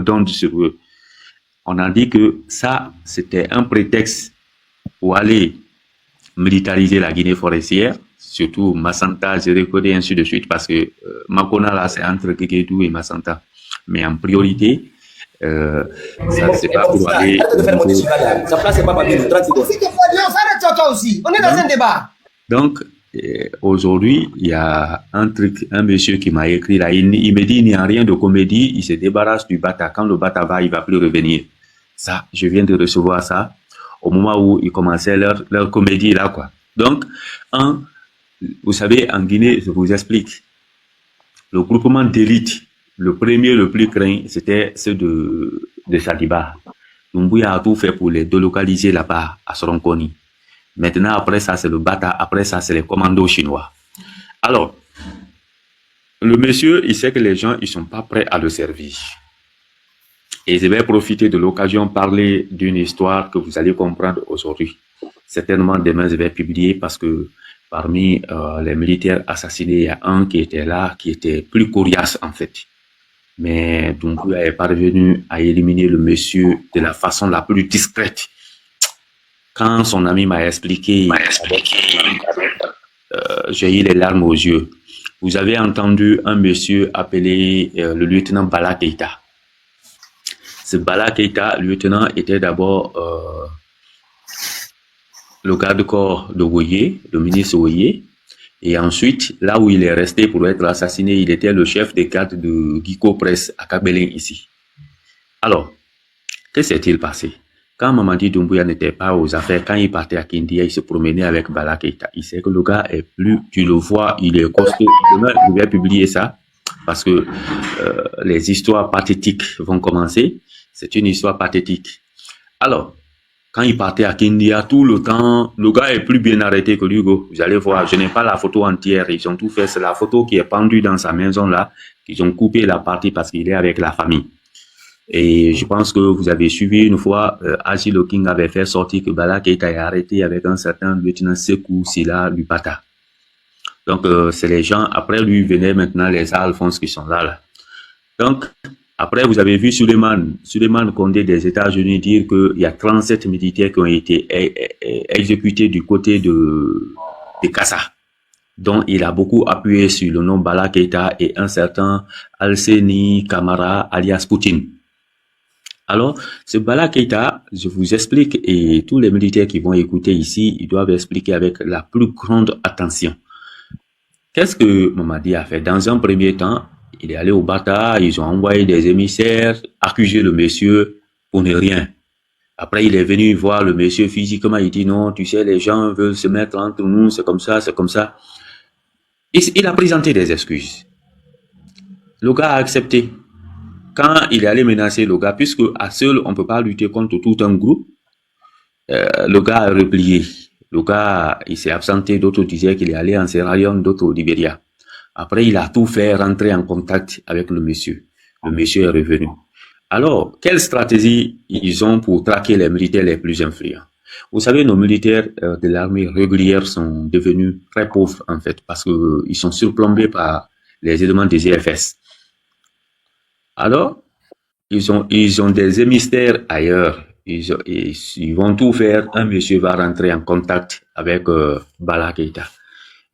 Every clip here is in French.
donne sur eux. On a dit que ça, c'était un prétexte pour aller militariser la Guinée forestière, surtout Massanta, Zérékode et ainsi de suite, parce que Makona, là, c'est entre Kékédou et Massanta. Mais en priorité, ça, c'est pas pour aller... Ça place, c'est pas pas bien, 30 secondes. On est dans un débat. Donc, aujourd'hui, il y a un monsieur qui m'a écrit là, il me dit, il n'y a rien de comédie, il se débarrasse du Bata. Quand le Bata va, il va plus revenir. Ça, je viens de recevoir ça au moment où ils commençaient leur comédie là, quoi. Donc, vous savez, en Guinée, je vous explique, le groupement d'élite, le premier, le plus craint, c'était ceux de Sadiba. Doumbouya a tout fait pour les délocaliser là-bas, à Soronkoni. Maintenant, après ça, c'est le Bata. Après ça, c'est les commandos chinois. Alors, le monsieur, il sait que les gens, ils sont pas prêts à le servir. Et je vais profiter de l'occasion parler d'une histoire que vous allez comprendre aujourd'hui. Certainement, demain, je vais publier parce que parmi les militaires assassinés, il y a un qui était là, qui était plus coriace, en fait. Mais Doumbouya est parvenu à éliminer le monsieur de la façon la plus discrète. Quand son ami m'a expliqué, j'ai eu les larmes aux yeux. Vous avez entendu un monsieur appelé le lieutenant Bala Keïta. Ce Bala Keïta, lieutenant, était d'abord le garde-corps de Woyé, le ministre Woyé. Et ensuite, là où il est resté pour être assassiné, il était le chef des gardes de Guico Press à Kabelin ici. Alors, que s'est-il passé? Quand Mamadi Doumbouya n'était pas aux affaires, quand il partait à Kindia, il se promenait avec Bala Keïta. Il sait que le gars est plus, tu le vois, il est costaud. Demain, je vais publier ça parce que les histoires pathétiques vont commencer. C'est une histoire pathétique. Alors, quand il partait à Kindia, tout le temps, le gars est plus bien arrêté que Hugo. Vous allez voir, je n'ai pas la photo entière. Ils ont tout fait. C'est la photo qui est pendue dans sa maison là. Ils ont coupé la partie parce qu'il est avec la famille. Et je pense que vous avez suivi une fois, Agile King avait fait sortir que Bala Keïta est arrêté avec un certain lieutenant Sekou Sila du Bata. Donc, c'est les gens, après lui venaient maintenant les Alphonse qui sont là. Donc, après, vous avez vu Suleiman Condé des États-Unis dire qu'il y a 37 militaires qui ont été exécutés du côté de Kassa, dont il a beaucoup appuyé sur le nom Bala Keïta et un certain Alseni Kamara alias Poutine. Alors, ce Bala Keïta, je vous explique, et tous les militaires qui vont écouter ici, ils doivent expliquer avec la plus grande attention. Qu'est-ce que Mamadi a fait? Dans un premier temps, il est allé au Bata, ils ont envoyé des émissaires, accusé le monsieur pour ne rien. Après, il est venu voir le monsieur physiquement, il dit non, tu sais, les gens veulent se mettre entre nous, c'est comme ça, c'est comme ça. Il a présenté des excuses. Le gars a accepté. Quand il est allé menacer le gars, puisque à seul, on ne peut pas lutter contre tout un groupe, le gars a replié. Le gars, il s'est absenté, d'autres disaient qu'il est allé en Sierra Leone, d'autres au Libéria. Après, il a tout fait rentrer en contact avec le monsieur. Le monsieur est revenu. Alors, quelle stratégie ils ont pour traquer les militaires les plus influents? Vous savez, nos militaires de l'armée régulière sont devenus très pauvres, en fait, parce que ils sont surplombés par les éléments des EFS. Alors, ils ont des émissaires ailleurs. Ils vont tout faire. Un monsieur va rentrer en contact avec Bala Keïta.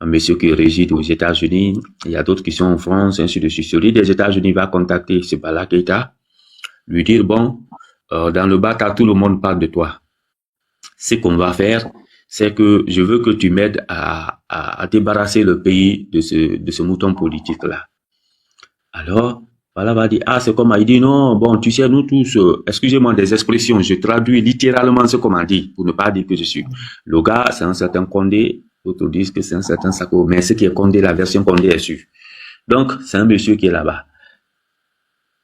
Un monsieur qui réside aux États-Unis. Il y a d'autres qui sont en France, ainsi de suite. Celui des États-Unis va contacter ce Bala Keïta, lui dire, bon, dans le Bata, tout le monde parle de toi. Ce qu'on va faire, c'est que je veux que tu m'aides à débarrasser le pays de ce mouton politique-là. Alors, Bala va dire, ah, c'est comme il dit, non, bon, tu sais, nous tous, excusez-moi des expressions, je traduis littéralement ce qu'on m'a dit, pour ne pas dire que je suis. Le gars, c'est un certain Condé, d'autres disent que c'est un certain Sako, mais ce qui est Condé, la version Condé est sûre. Donc, c'est un monsieur qui est là-bas.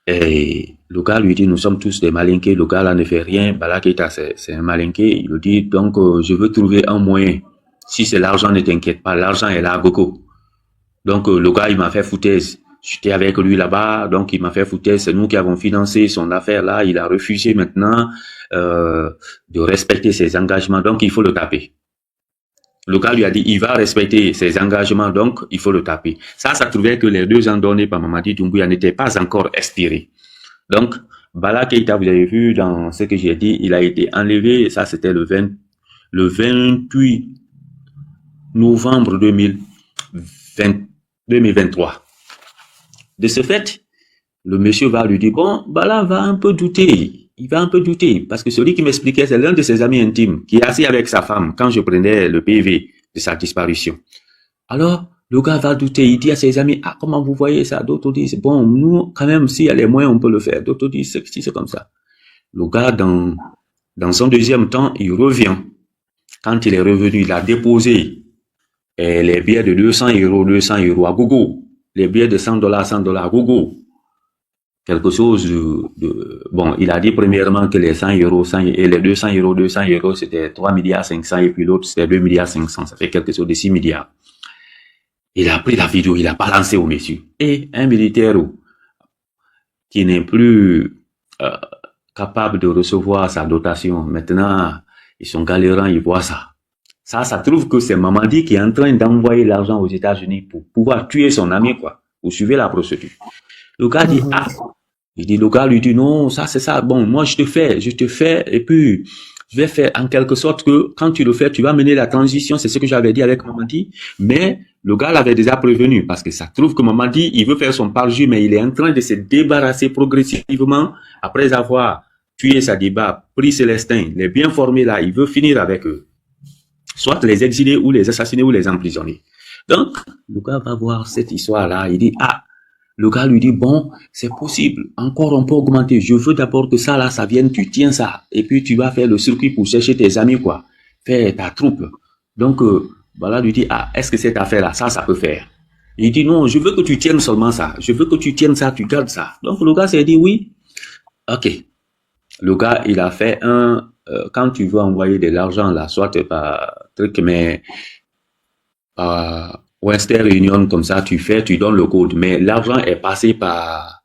Et le gars lui dit, nous sommes tous des malinqués, le gars là ne fait rien, Bala Keïta, c'est un malinqué, il lui dit, donc, je veux trouver un moyen. Si c'est l'argent, ne t'inquiète pas, l'argent est là, beaucoup. Donc, le gars, il m'a fait foutaise. J'étais avec lui là-bas, donc il m'a fait foutaise. C'est nous qui avons financé son affaire là. Il a refusé maintenant de respecter ses engagements, donc il faut le taper. Le gars lui a dit, il va respecter ses engagements, donc il faut le taper. Ça trouvait que les 2 ans donnés par Mamadi Doumbouya n'étaient pas encore expirés. Donc, Bala Keïta, vous avez vu dans ce que j'ai dit, il a été enlevé, ça c'était le 28 novembre 2023. De ce fait, le monsieur va lui dire, bon, Bala va un peu douter. Il va un peu douter, parce que celui qui m'expliquait, c'est l'un de ses amis intimes, qui est assis avec sa femme quand je prenais le PV de sa disparition. Alors, le gars va douter, il dit à ses amis, ah, comment vous voyez ça? D'autres disent, bon, nous, quand même, s'il y a les moyens, on peut le faire. D'autres disent, c'est comme ça. Le gars, dans son deuxième temps, il revient. Quand il est revenu, il a déposé les billets de 200 € à gogo. Les billets de $100 à gogo. Quelque chose bon, il a dit premièrement que les 100 € et les 200 €, c'était 3,5 milliards et puis l'autre, c'était 2,5 milliards. Ça fait quelque chose de 6 milliards. Il a pris la vidéo, il a balancé au monsieur. Et un militaire qui n'est plus capable de recevoir sa dotation, maintenant, ils sont galérants, ils voient ça. Ça trouve que c'est Mamadi qui est en train d'envoyer l'argent aux États-Unis pour pouvoir tuer son ami, quoi. Vous suivez la procédure. Le gars dit, ah, le gars lui dit, non, ça c'est ça, bon, moi je te fais, et puis je vais faire en quelque sorte que quand tu le fais, tu vas mener la transition, c'est ce que j'avais dit avec Mamadi, mais le gars l'avait déjà prévenu, parce que ça trouve que Mamadi, il veut faire son parjure, mais il est en train de se débarrasser progressivement, après avoir tué Sadiba, pris Célestin, les bien formés là, il veut finir avec eux, soit les exiler ou les assassiner ou les emprisonner. Donc, le gars va voir cette histoire-là, il dit, ah, le gars lui dit, bon, c'est possible, encore on peut augmenter, je veux d'abord que ça là, ça vienne, tu tiens ça, et puis tu vas faire le circuit pour chercher tes amis, quoi, faire ta troupe. Donc, voilà, lui dit, ah, est-ce que cette affaire-là, ça peut faire? Il dit, non, je veux que tu tiennes seulement ça, je veux que tu tiennes ça, tu gardes ça. Donc, le gars s'est dit, oui, ok. Le gars, il a fait quand tu veux envoyer de l'argent là, soit par truc, mais Western Union, comme ça, tu donnes le code, mais l'argent est passé par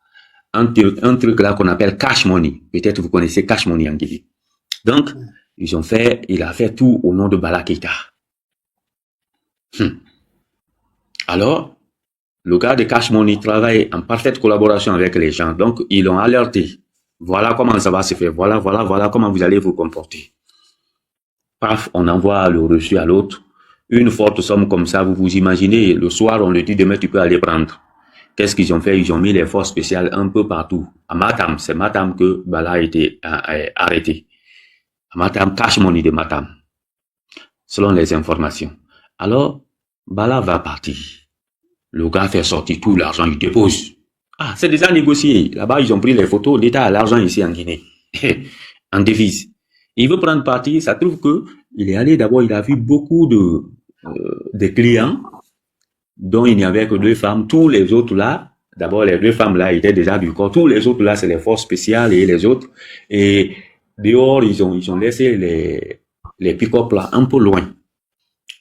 un truc là qu'on appelle Cash Money. Peut-être vous connaissez Cash Money en Guinée. Donc, il a fait tout au nom de Bala Keïta. Alors, le gars de Cash Money travaille en parfaite collaboration avec les gens. Donc, ils l'ont alerté. Voilà comment ça va se faire. Voilà comment vous allez vous comporter. Paf, on envoie le reçu à l'autre. Une forte somme comme ça, vous vous imaginez, le soir, on lui dit demain, tu peux aller prendre. Qu'est-ce qu'ils ont fait? Ils ont mis les forces spéciales un peu partout. À Matam, c'est Matam que Bala a été arrêté. À Matam, Cash Money de Matam. Selon les informations. Alors, Bala va partir. Le gars fait sortir tout l'argent, il dépose. Ah, c'est déjà négocié. Là-bas, ils ont pris les photos. L'État a l'argent ici en Guinée. En devise. Il veut prendre parti. Ça trouve que il est allé d'abord, il a vu beaucoup de clients dont il n'y avait que 2 femmes. Tous les autres là, d'abord les 2 femmes là étaient déjà du corps. Tous les autres là, c'est les forces spéciales et les autres. Et dehors, ils ont laissé les pick-up là un peu loin.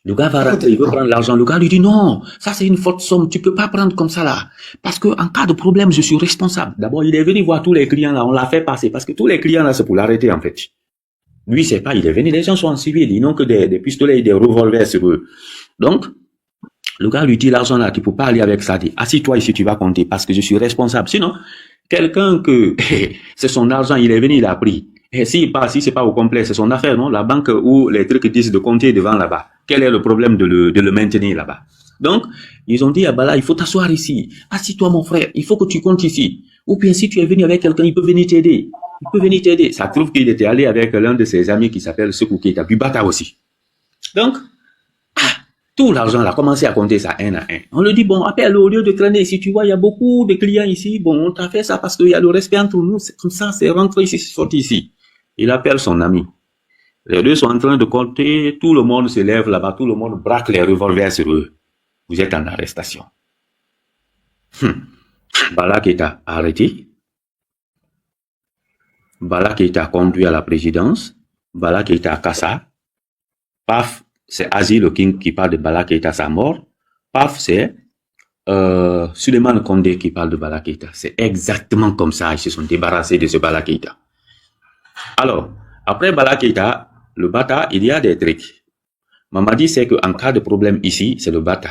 Le gars va rentrer, il veut prendre l'argent. Le gars lui dit non, ça c'est une forte somme, tu peux pas prendre comme ça là. Parce que en cas de problème, je suis responsable. D'abord, il est venu voir tous les clients là, on l'a fait passer. Parce que tous les clients là, c'est pour l'arrêter en fait. Lui, c'est pas, il est venu, les gens sont en civil, ils n'ont que des pistolets et des revolvers sur eux. Donc, le gars lui dit l'argent là, tu peux pas aller avec ça, dit, assis-toi ici, tu vas compter, parce que je suis responsable. Sinon, quelqu'un que, c'est son argent, il est venu, il a pris. Et si c'est pas au complet, c'est son affaire, non? La banque où les trucs disent de compter devant là-bas. Quel est le problème de le maintenir là-bas? Donc, ils ont dit à Bala, il faut t'asseoir ici. Assis-toi, mon frère, il faut que tu comptes ici. Ou bien si tu es venu avec quelqu'un, il peut venir t'aider. Il peut venir t'aider. Ça trouve qu'il était allé avec l'un de ses amis qui s'appelle Sekou Keïta, du Bata aussi. Donc, tout l'argent, là, commencé à compter ça un à un. On lui dit, bon, appelle au lieu de traîner. Si tu vois, il y a beaucoup de clients ici. Bon, on t'a fait ça parce qu'il y a le respect entre nous. C'est comme ça, c'est rentré ici, c'est sorti ici. Il appelle son ami. Les deux sont en train de compter. Tout le monde se lève là-bas. Tout le monde braque les revolvers sur eux. Vous êtes en arrestation. Bala Keïta arrêté. Bala Keïta conduit à la présidence. Bala Keïta à Kassa. Paf, c'est Aziz le King qui parle de Bala Keïta, sa mort. Paf, c'est Suleiman Condé qui parle de Bala Keïta. C'est exactement comme ça. Ils se sont débarrassés de ce Bala Keïta. Alors, après Bala Keïta, le Bata, il y a des trucs. Mamadi sait qu'en cas de problème ici, c'est le Bata.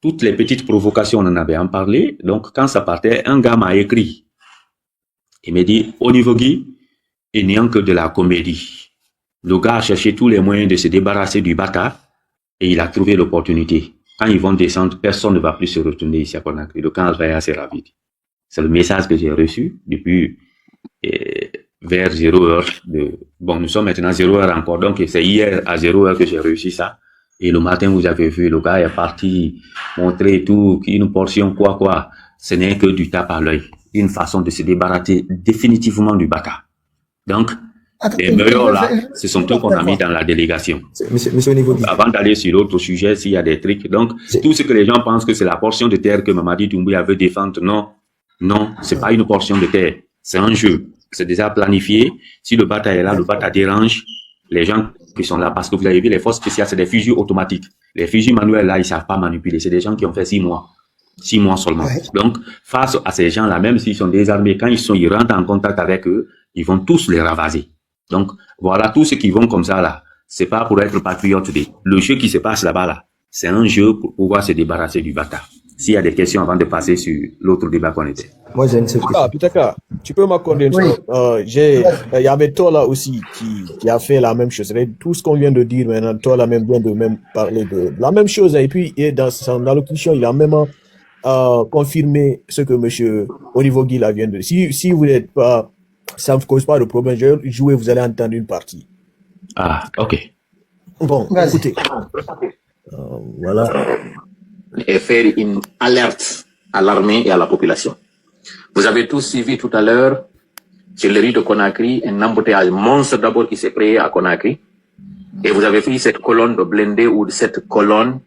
Toutes les petites provocations, on en avait en parlé. Donc, quand ça partait, un gars m'a écrit. Il me dit, au niveau Guy, il n'y a que de la comédie. Le gars a cherché tous les moyens de se débarrasser du Bata et il a trouvé l'opportunité. Quand ils vont descendre, personne ne va plus se retourner ici à Conakry. Le camp va assez rapide. C'est le message que j'ai reçu depuis vers 0h. Bon, nous sommes maintenant 0h encore, donc c'est hier à 0h que j'ai réussi ça. Et le matin, vous avez vu, le gars est parti montrer tout, une portion quoi. Ce n'est que du tape à l'œil. Une façon de se débarrasser définitivement du Bata. Donc, les meilleurs là, ce sont eux qu'on a mis dans la délégation. Monsieur Niveau. Avant d'aller sur l'autre sujet, s'il y a des trucs. Donc, tout ce que les gens pensent que c'est la portion de terre que Mamadi Doumbouya veut défendre, non, c'est pas une portion de terre. C'est un jeu. C'est déjà planifié. Si le Bata est là, le Bata dérange les gens qui sont là. Parce que vous avez vu, les forces spéciales, c'est des fusils automatiques. Les fusils manuels là, ils savent pas manipuler. C'est des gens qui ont fait 6 mois. 6 mois seulement. Ouais. Donc, face à ces gens-là, même s'ils sont désarmés, quand ils rentrent en contact avec eux, ils vont tous les ravager. Donc, voilà, tous ceux qui vont comme ça, là, c'est pas pour être patriote. Le jeu qui se passe là-bas, là, c'est un jeu pour pouvoir se débarrasser du Bata. S'il y a des questions avant de passer sur l'autre débat qu'on était. Moi, j'ai une seule question. Pitaka, tu peux m'accorder une chose. Il y avait Tola aussi qui a fait la même chose. Tout ce qu'on vient de dire maintenant, Tola même vient de même parler de la même chose. Et puis, dans son allocution, il a même confirmé ce que monsieur Onivogui vient de dire. Si vous n'êtes pas, ça ne cause pas de problème. Je vais jouer, vous allez entendre une partie. Ah, ok. Bon, écoutez. Voilà. Et faire une alerte à l'armée et à la population. Vous avez tous suivi tout à l'heure, sur le riz de Conakry, un embouteillage monstre d'abord qui s'est créé à Conakry. Et vous avez vu cette colonne de blindés ou cette colonne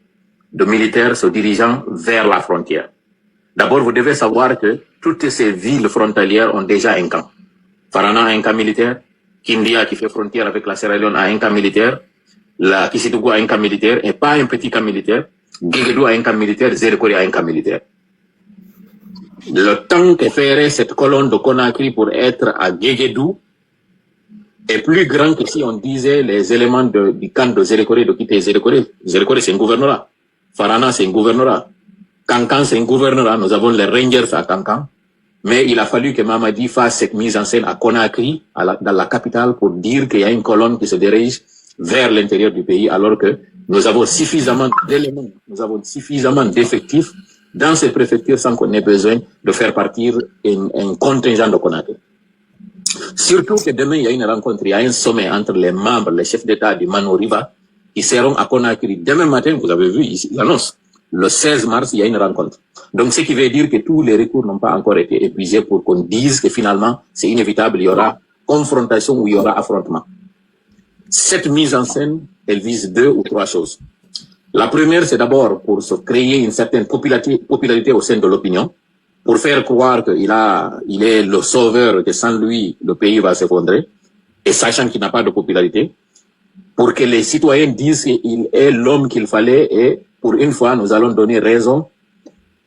de militaires se dirigeant vers la frontière. D'abord, vous devez savoir que toutes ces villes frontalières ont déjà un camp. Farana a un camp militaire, Kindia qui fait frontière avec la Sierra Leone a un camp militaire, la Kisitougou a un camp militaire et pas un petit camp militaire. Guéguédou a un camp militaire, Zérekori a un camp militaire. Le temps que ferait cette colonne de Conakry pour être à Guéguédou est plus grand que si on disait les éléments du camp de Zérekori de quitter Zérekori. Zérekori, c'est un gouvernorat. Farana, c'est un gouvernorat. Kankan, c'est un gouvernorat. Nous avons les Rangers à Kankan. Mais il a fallu que Mamadi fasse cette mise en scène à Conakry, dans la capitale, pour dire qu'il y a une colonne qui se dirige vers l'intérieur du pays, alors que nous avons suffisamment d'éléments, nous avons suffisamment d'effectifs dans ces préfectures sans qu'on ait besoin de faire partir un contingent de Conakry. Surtout que demain, il y a une rencontre, il y a un sommet entre les membres, les chefs d'État du Manoriba, qui seront à Conakry. Demain matin, vous avez vu, ils annoncent, le 16 mars, il y a une rencontre. Donc, ce qui veut dire que tous les recours n'ont pas encore été épuisés pour qu'on dise que finalement, c'est inévitable, il y aura confrontation ou il y aura affrontement. Cette mise en scène, elle vise 2 ou 3 choses. La première, c'est d'abord pour se créer une certaine popularité au sein de l'opinion, pour faire croire qu'il est le sauveur, que sans lui, le pays va s'effondrer, et sachant qu'il n'a pas de popularité, pour que les citoyens disent qu'il est l'homme qu'il fallait, et pour une fois, nous allons donner raison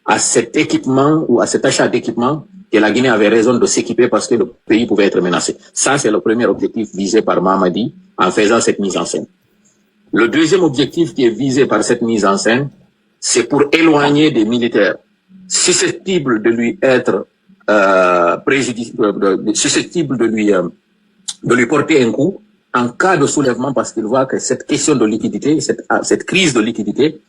à cet équipement ou à cet achat d'équipement que la Guinée avait raison de s'équiper parce que le pays pouvait être menacé. Ça, c'est le premier objectif visé par Mamadi en faisant cette mise en scène. Le deuxième objectif qui est visé par cette mise en scène, c'est pour éloigner des militaires susceptibles de lui être susceptibles de lui porter un coup en cas de soulèvement, parce qu'il voit que cette question de liquidité, cette crise de liquidité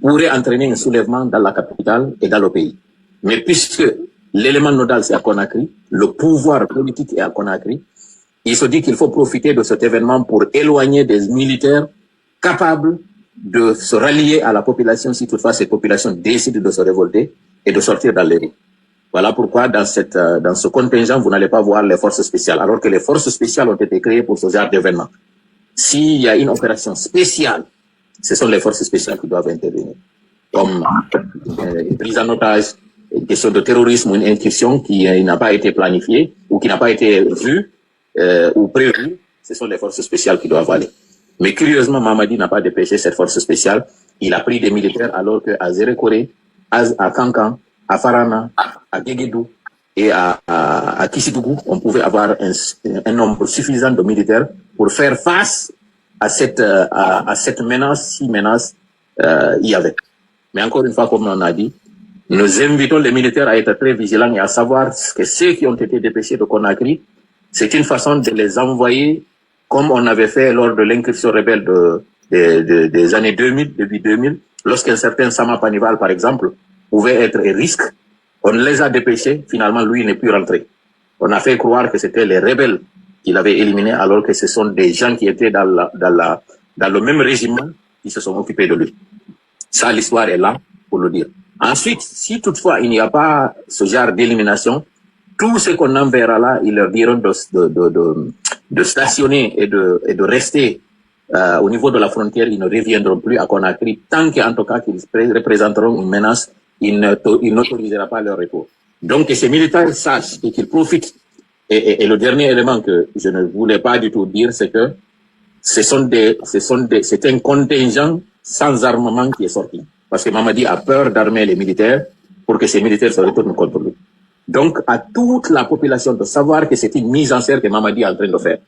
pourrait entraîner un soulèvement dans la capitale et dans le pays. Mais puisque l'élément nodal, c'est à Conakry, le pouvoir politique est à Conakry, il se dit qu'il faut profiter de cet événement pour éloigner des militaires capables de se rallier à la population si toutefois cette population décide de se révolter et de sortir dans les rues. Voilà pourquoi dans ce contingent, vous n'allez pas voir les forces spéciales, alors que les forces spéciales ont été créées pour ce genre d'événement. S'il y a une opération spéciale, ce sont les forces spéciales qui doivent intervenir. Comme une prise en otage, une question de terrorisme ou une incursion qui n'a pas été planifiée ou qui n'a pas été vue ou prévue, ce sont les forces spéciales qui doivent aller. Mais curieusement, Mamadi n'a pas dépêché cette force spéciale. Il a pris des militaires alors qu'à Zérekori, à Kankan, à Farana, à Guéguédou et à Kisitougou, on pouvait avoir un nombre suffisant de militaires pour faire face à cette menace, si menace il y avait. Mais encore une fois, comme on a dit, Nous invitons les militaires à être très vigilants et à savoir que ceux qui ont été dépêchés de Conakry, c'est une façon de les envoyer comme on avait fait lors de l'incursion rebelle des années 2000, début 2000, lorsqu'un certain Sama Panival, par exemple, pouvait être à risque. On les a dépêchés, finalement, lui n'est plus rentré. On a fait croire que c'était les rebelles qu'il avait éliminés, alors que ce sont des gens qui étaient dans le même régiment qui se sont occupés de lui. Ça, l'histoire est là pour le dire. Ensuite, si toutefois il n'y a pas ce genre d'élimination, tout ce qu'on enverra là, ils leur diront de stationner et de rester au niveau de la frontière. Ils ne reviendront plus à Conakry tant qu'en tout cas qu'ils représenteront une menace. Il n'autorisera pas leur retour. Donc que ces militaires sachent et qu'ils profitent. Et le dernier élément que je ne voulais pas du tout dire, c'est que c'est un contingent sans armement qui est sorti. Parce que Mamadi a peur d'armer les militaires pour que ces militaires se retournent contre lui. Donc, à toute la population de savoir que c'est une mise en scène que Mamadi est en train de faire.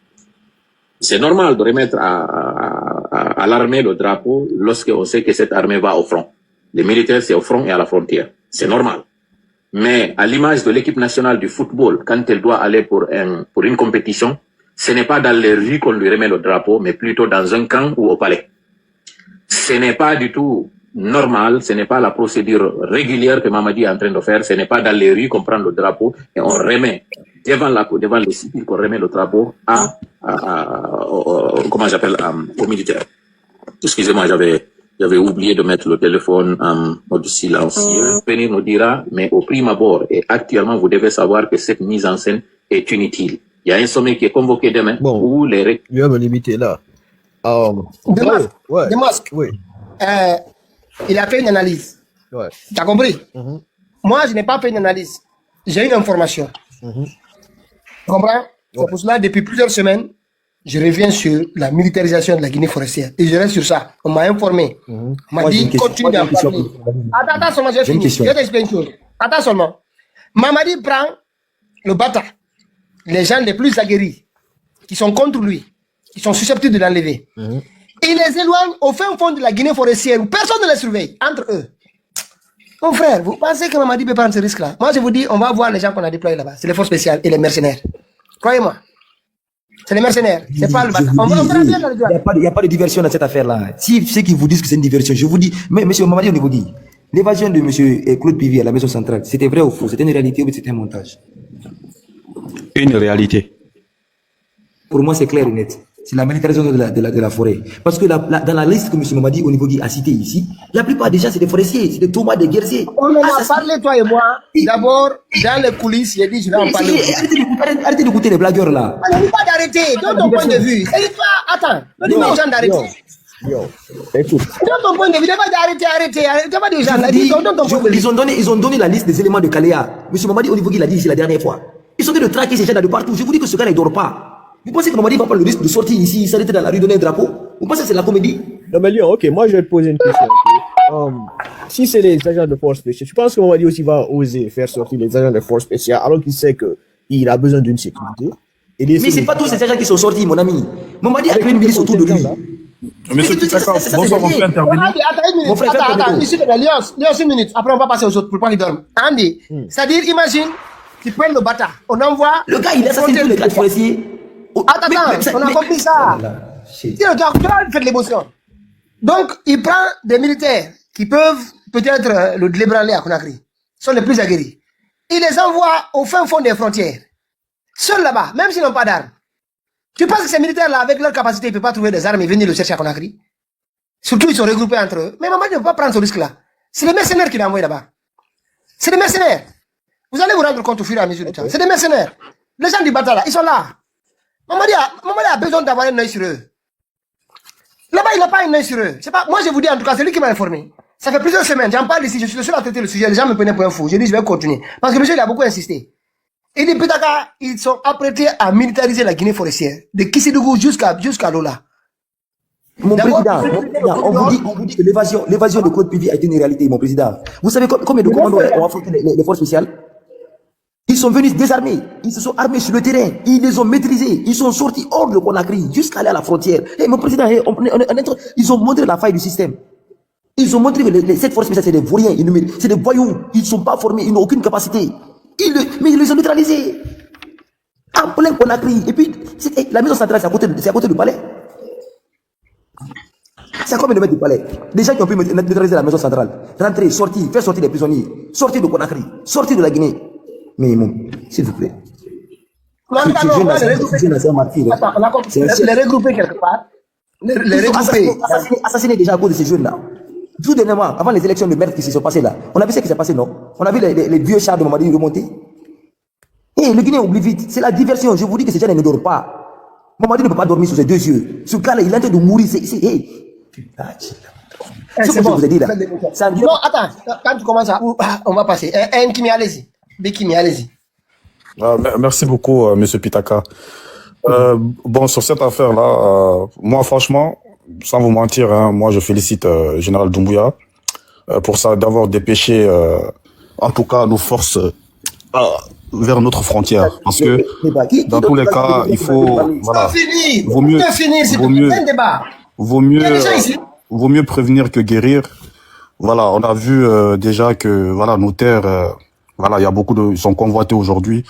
C'est normal de remettre à l'armée le drapeau lorsqu'on sait que cette armée va au front. Les militaires, c'est au front et à la frontière. C'est normal. Mais à l'image de l'équipe nationale du football, quand elle doit aller pour une compétition, ce n'est pas dans les rues qu'on lui remet le drapeau, mais plutôt dans un camp ou au palais. Ce n'est pas du tout normal, ce n'est pas la procédure régulière que Mamadi est en train de faire, ce n'est pas dans les rues qu'on prend le drapeau et on remet devant les civils qu'on remet le drapeau aux militaires. Excusez-moi, j'avais oublié de mettre le téléphone en mode silencieux. Venir nous dira, mais au prime abord, et actuellement, vous devez savoir que cette mise en scène est inutile. Il y a un sommet qui est convoqué demain où les... Je vais me limiter là. Damasque. Oui. Il a fait une analyse. Ouais. Tu as compris? Moi, je n'ai pas fait une analyse. J'ai une information. Tu comprends? C'est pour cela, depuis plusieurs semaines, je reviens sur la militarisation de la Guinée forestière. Et je reste sur ça. On m'a informé. On m'a dit, continue d'en parler. Attends seulement, j'ai fini. Je vais t'expliquer une chose. Attends seulement. Mamadi prend le bata, les gens les plus aguerris, qui sont contre lui, qui sont susceptibles de l'enlever. Il les éloigne au fin fond de la Guinée forestière où personne ne les surveille, entre eux. Mon frère, vous pensez que Mamadi peut prendre ce risque-là? Moi, je vous dis, on va voir les gens qu'on a déployés là-bas. C'est les forces spéciales et les mercenaires. Croyez-moi. C'est les mercenaires. C'est pas le bata. Il n'y a pas de diversion dans cette affaire-là. Si ceux qui vous disent que c'est une diversion, je vous dis, mais monsieur Mamadi, on vous dit, l'évasion de monsieur Claude Pivier à la maison centrale, c'était vrai ou faux? C'était une réalité ou c'était un montage? Une réalité. Pour moi, c'est clair et net. C'est la militarisation de la forêt. Parce que dans la liste que M. Mamadi au niveau a cité ici, la plupart des gens, c'est des forestiers, c'est des tomates, des guerriers. On en a parlé, toi et moi. D'abord, dans les coulisses, j'ai dit, je vais en parler. Arrêtez d'écouter les blagueurs là. On ne dit pas d'arrêter. Donne ton point de vue. Attends. Ne dis pas aux gens d'arrêter. Écoute. Donne ton point de vue. Ne pas d'arrêter. Arrêtez pas des gens. Ils ont donné la liste des éléments de Kaléa. M. Mamadi au niveau il a dit ici la dernière fois. Ils sont en train de traquer ces gens là de partout. Je vous dis que ce gars ne dort pas. Vous pensez que Mamadi va prendre le risque de sortir ici, s'arrêter dans la rue, donner un drapeau? Vous pensez que c'est la comédie? Non mais Lyon, ok, moi je vais te poser une question. Si c'est les agents de force spéciale, tu penses que Mamadi aussi va oser faire sortir les agents de force spéciale alors qu'il sait qu'il a besoin d'une sécurité? Mais c'est pas tous ces agents qui sont sortis, mon ami. Mamadi a créé une milice autour de lui. Monsieur Kitaka, bonsoir, on peut intervenir. Attends, ici, Léon, une minute. Après, on va passer aux autres pour pas qu'ils dorment. Andy, c'est-à-dire, imagine, tu prends le bata, on envoie. Le gars, il assassine tous les gars forestiers. Attends, on a compris ça. Tu as fait l'émotion. Donc, il prend des militaires qui peuvent peut-être le l'ébranler à Conakry. Ils sont les plus aguerris. Il les envoie au fin fond des frontières. Seuls là-bas, même s'ils n'ont pas d'armes. Tu penses que ces militaires-là, avec leur capacité, ils ne peuvent pas trouver des armes et venir le chercher à Conakry? Surtout, ils sont regroupés entre eux. Mais Mamadi ne peut pas prendre ce risque-là. C'est les mercenaires qui l'ont envoyé là-bas. C'est des mercenaires. Vous allez vous rendre compte au fur et à mesure du temps. C'est des mercenaires. Les gens du Bata là, ils sont là. Mamadi a besoin d'avoir un œil sur eux. Là-bas, il n'a pas un œil sur eux. Moi, je vous dis en tout cas, c'est lui qui m'a informé. Ça fait plusieurs semaines, j'en parle ici, je suis le seul à traiter le sujet. Les gens me prenaient pour un fou. J'ai dit, je vais continuer. Parce que le monsieur, il a beaucoup insisté. Il dit, Pitaka, ils sont apprêtés à militariser la Guinée forestière. De Kissidougou jusqu'à Lola. Mon président, on vous dit que l'évasion de Claude Pivier a été une réalité, mon président. Vous savez combien de commandos ont affronté les forces spéciales? Ils sont venus désarmés, ils se sont armés sur le terrain, ils les ont maîtrisés, ils sont sortis hors de Conakry, jusqu'à aller à la frontière. Mon président, ils ont montré la faille du système. Ils ont montré que cette force spéciale, c'est des vauriens, c'est des voyous. Ils ne sont pas formés, ils n'ont aucune capacité. Mais ils les ont neutralisés. En plein Conakry. Et puis, la maison centrale, c'est à côté du palais. C'est à combien de mètres du palais? Des gens qui ont pu neutraliser la maison centrale. Rentrer, sortir, faire sortir les prisonniers. Sortir de Conakry. Sortir de la Guinée. Mais s'il vous plaît. Non, on a compris. Les regrouper quelque part. Les regrouper. Assassinés déjà à cause de ces jeunes-là. Tout dernièrement, avant les élections de maire qui se sont passées là, on a vu ce qui s'est passé, non? On a vu les vieux chars de Mamadi remonter. Et le Guinéen oublie vite. C'est la diversion. Je vous dis que ces gens ne dorment pas. Mamadi ne peut pas dormir sur ses deux yeux. Ce gars-là, il est en train de mourir. Ce que je vous ai dit là. Non, attends. Quand tu commences à... On va passer. Kimi, allez-y. Bekimi, allez-y. Merci beaucoup, Monsieur Pitaka. Bon, sur cette affaire-là, moi, franchement, sans vous mentir, hein, moi, je félicite Général Doumbouya pour ça, d'avoir dépêché, en tout cas, nos forces vers notre frontière. Parce que, dans tous les cas, il faut... Voilà, vaut mieux prévenir que guérir. Voilà, on a vu déjà que voilà nos terres, voilà, il y a beaucoup de, ils sont convoités aujourd'hui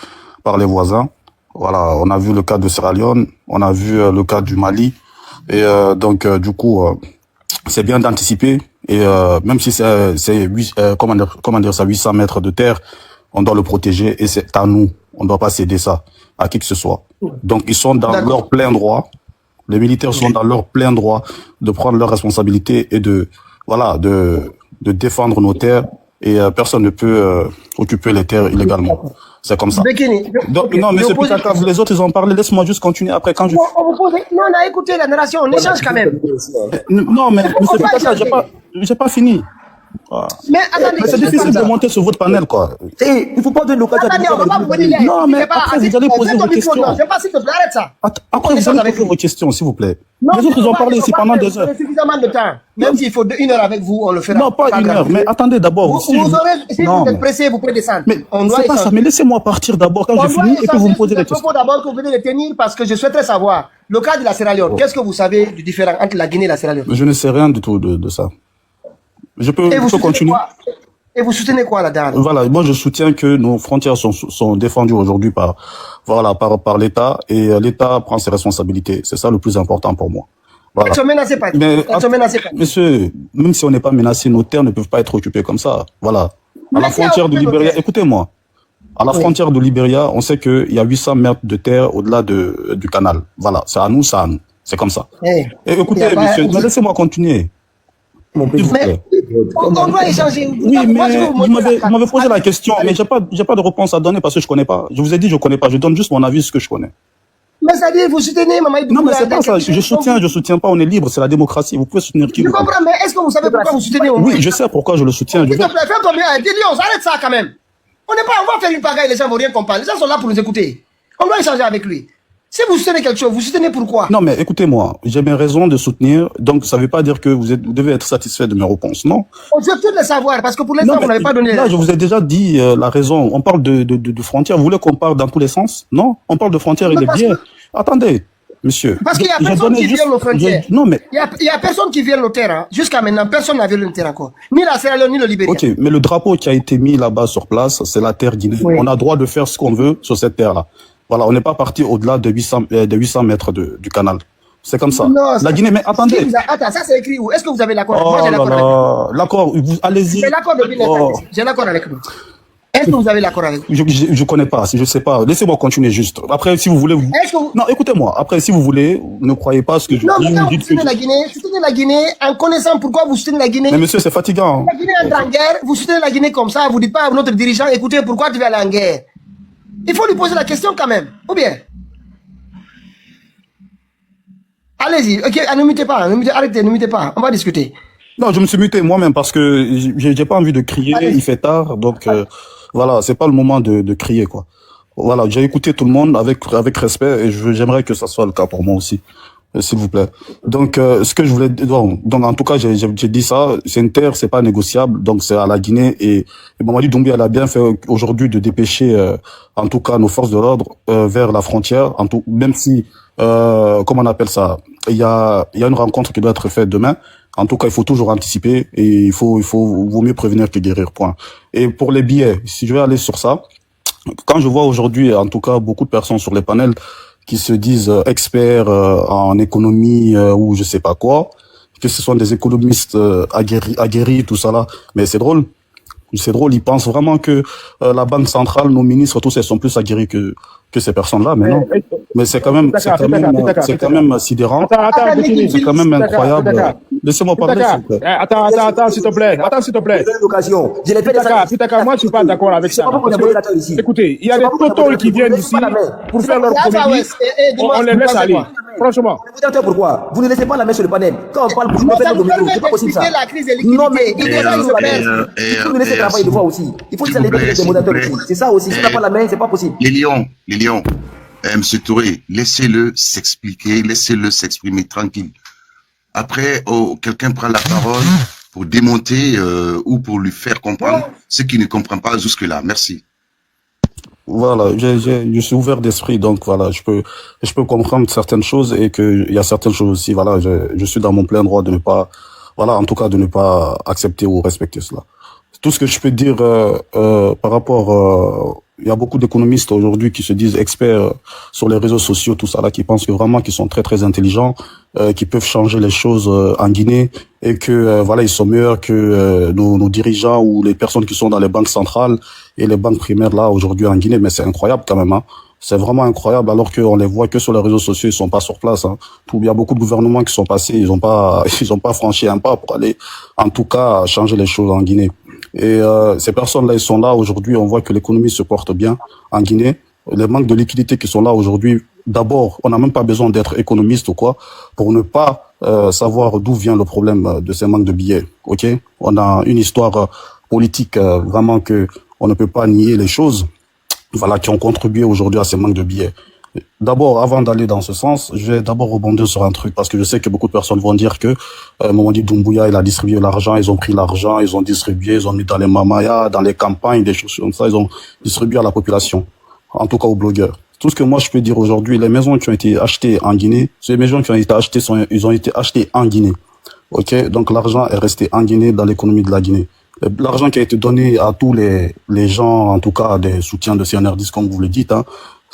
par les voisins. Voilà, on a vu le cas de Sierra Leone, on a vu le cas du Mali, et donc du coup, c'est bien d'anticiper. Et même si c'est comment dire ça, 800 mètres de terre, on doit le protéger et c'est à nous. On ne doit pas céder ça à qui que ce soit. Donc ils sont dans leur plein droit. Les militaires sont dans leur plein droit de prendre leurs responsabilités et de défendre nos terres. Et personne ne peut occuper les terres illégalement. C'est comme ça. Donc, non, monsieur Pitaka, les autres, ils ont parlé. Laisse-moi juste continuer après quand je... Non, on a écouté la narration. On échange quand même. Non, mais monsieur Pitaka, j'ai pas fini. Mais attendez, c'est difficile de monter sur votre panel, quoi. Il ne faut pas donner l'occasion. Non, mais après, vous allez poser vos questions. Je pas, s'il te plaît, arrête ça. Après, vous allez poser vos questions, s'il vous plaît. Les autres, ils ont parlé ici pendant 2 heures. Suffisamment de temps. Même s'il faut 1 heure avec vous, on le fera. Non, pas 1 heure, mais attendez d'abord. Si vous êtes pressé, vous pouvez descendre. Mais c'est pas ça, mais laissez-moi partir d'abord quand je finis et puis vous me posez les questions. Il faut d'abord que vous venez les tenir parce que je souhaiterais savoir, le cas de la Sierra Leone, qu'est-ce que vous savez du différent entre la Guinée et la Sierra Leone? Je ne sais rien du tout de ça. Je peux continuer. Et vous soutenez quoi là-dedans? Voilà, moi je soutiens que nos frontières sont défendues aujourd'hui par l'État et l'État prend ses responsabilités. C'est ça le plus important pour moi. Voilà. Elles sont menacées par Monsieur, même si on n'est pas menacé, nos terres ne peuvent pas être occupées comme ça. Voilà. À la frontière de Libéria, écoutez-moi. À la frontière de Libéria, on sait qu'il y a 800 mètres de terre au-delà du canal. Voilà, c'est à nous, c'est à nous. C'est comme ça. Et écoutez, monsieur, laissez-moi continuer. Mais on doit échanger. Oui, mais vous m'avez posé la question, mais j'ai pas de réponse à donner parce que je connais pas. Je vous ai dit je connais pas. Je donne juste mon avis sur ce que je connais. Mais ça dit vous soutenez Mamadi Doumbouya? Non, mais c'est pas ça. Je soutiens pas. On est libre. C'est la démocratie. Vous pouvez soutenir qui vous voulez. Je comprends, mais est-ce que vous savez pourquoi vous soutenez? Oui, je sais pourquoi je le soutiens. S'il te plaît, fais tomber un délion. Arrête ça quand même. On va faire une pagaille. Les gens vont rien comprendre. Les gens sont là pour nous écouter. On doit échanger avec lui. Si vous soutenez quelque chose, vous soutenez pourquoi? Non, mais écoutez-moi, j'ai mes raisons de soutenir, donc ça ne veut pas dire que vous devez être satisfait de mes réponses, non? Je veux tout le savoir, parce que pour l'instant, vous n'avez pas donné... Là, je vous ai déjà dit la raison. On parle de frontières. Vous voulez qu'on parle dans tous les sens? Non, on parle de frontières et de biens. Attendez, monsieur. Parce qu'il n'y a personne qui viole nos frontières. Non, mais... Il n'y a personne qui viole nos terres. Jusqu'à maintenant, personne n'a violé nos terres encore. Ni la Sierra Leone, ni le Libéria. Ok, mais le drapeau qui a été mis là-bas sur place, c'est la terre guinéenne. Oui. On a droit de faire ce qu'on veut sur cette terre-là. Voilà, on n'est pas parti au-delà de 800 mètres du canal. C'est comme ça. Non, la Guinée, mais attendez. Attends, ça c'est écrit où? Est-ce que vous avez l'accord? Moi, j'ai l'accord avec vous. L'accord, allez-y. J'ai l'accord de 1910. J'ai l'accord avec vous. Est-ce que vous avez l'accord avec vous? Je connais pas, je sais pas. Laissez-moi continuer juste. Après, si vous voulez... Non, écoutez-moi. Après, si vous voulez, ne croyez pas ce que je dis. Non, mais quand vous soutenez la Guinée, en connaissant pourquoi vous soutenez la Guinée. Mais monsieur, c'est fatigant. La Guinée est en guerre, vous soutenez la Guinée comme ça, vous dites pas à notre dirigeant, écoutez, pourquoi tu veux aller en guerre? Il faut lui poser la question quand même. Ou bien? Allez-y. Ok, ne mutez pas. Arrêtez, ne mutez pas. On va discuter. Non, je me suis muté moi-même parce que j'ai pas envie de crier. Il fait tard. Donc, voilà, c'est pas le moment de crier, quoi. Voilà, j'ai écouté tout le monde avec respect et j'aimerais que ça soit le cas pour moi aussi. S'il vous plaît. Donc, ce que je voulais dire, donc en tout cas, j'ai dit ça, c'est une terre, c'est pas négociable, donc c'est à la Guinée et Mamadi Doumbouya elle a bien fait aujourd'hui de dépêcher, en tout cas, nos forces de l'ordre vers la frontière, même si, comment on appelle ça, il y a une rencontre qui doit être faite demain En tout cas, il faut toujours anticiper et vaut mieux prévenir que guérir, point. Et pour les billets, si je vais aller sur ça, quand je vois aujourd'hui, en tout cas, beaucoup de personnes sur les panels qui se disent experts en économie ou je sais pas quoi, que ce sont des économistes aguerris, tout ça là, mais c'est drôle. C'est drôle, ils pensent vraiment que la Banque centrale, nos ministres, tous, elles sont plus aguerris que ces personnes-là, mais non. Mais c'est quand même sidérant. C'est quand même incroyable. Laissez-moi parler, s'il vous plaît. Attends, s'il te plaît. Attends, s'il te plaît. L'occasion. Je l'ai fait Pitaka, moi, je suis pas d'accord avec ça. Écoutez, il y a des totos qui viennent ici pour faire leur comédie. On les laisse aller. Franchement. Pourquoi? Vous ne laissez pas la main sur le panel. Quand on parle, vous ne faites pas de micro. C'est pas possible ça. Non, mais il faut nous laisser travailler des fois aussi. Il faut que ça les des modérateurs aussi. C'est ça aussi. Si on n'a pas la main, c'est pas possible. Les lions. Monsieur Touré, laissez-le s'expliquer, laissez-le s'exprimer tranquille. Après, quelqu'un prend la parole pour démonter ou pour lui faire comprendre ce qui ne comprend pas jusque-là. Merci. Voilà, je suis ouvert d'esprit, donc voilà, je peux comprendre certaines choses et que il y a certaines choses aussi, voilà, je suis dans mon plein droit de ne pas, voilà, en tout cas de ne pas accepter ou respecter cela. Tout ce que je peux dire par rapport, il y a beaucoup d'économistes aujourd'hui qui se disent experts sur les réseaux sociaux, tout ça là, qui pensent que vraiment qu'ils sont très très intelligents, qui peuvent changer les choses en Guinée et que voilà, ils sont meilleurs que nos dirigeants ou les personnes qui sont dans les banques centrales et les banques primaires là aujourd'hui en Guinée. Mais c'est incroyable quand même, hein. C'est vraiment incroyable alors qu'on les voit que sur les réseaux sociaux, ils sont pas sur place, hein. Il y a beaucoup de gouvernements qui sont passés, ils ont pas franchi un pas pour aller, en tout cas, changer les choses en Guinée. Et ces personnes-là, ils sont là aujourd'hui. On voit que l'économie se porte bien en Guinée. Les manques de liquidité qui sont là aujourd'hui, d'abord, on n'a même pas besoin d'être économiste ou quoi pour ne pas savoir d'où vient le problème de ces manques de billets. Ok, on a une histoire politique vraiment que on ne peut pas nier les choses. Voilà, qui ont contribué aujourd'hui à ces manques de billets. D'abord, avant d'aller dans ce sens, je vais d'abord rebondir sur un truc, parce que je sais que beaucoup de personnes vont dire que Mamadi Doumbouya, il a distribué l'argent, ils ont pris l'argent, ils ont distribué, ils ont mis dans les mamayas, dans les campagnes, des choses comme ça, ils ont distribué à la population, en tout cas aux blogueurs. Tout ce que moi je peux dire aujourd'hui, les maisons qui ont été achetées en Guinée, ces maisons qui ont été achetées, ils ont été achetées en Guinée. Ok, donc l'argent est resté en Guinée, dans l'économie de la Guinée. L'argent qui a été donné à tous les gens, en tout cas des soutiens de CNR10, comme vous le dites, hein,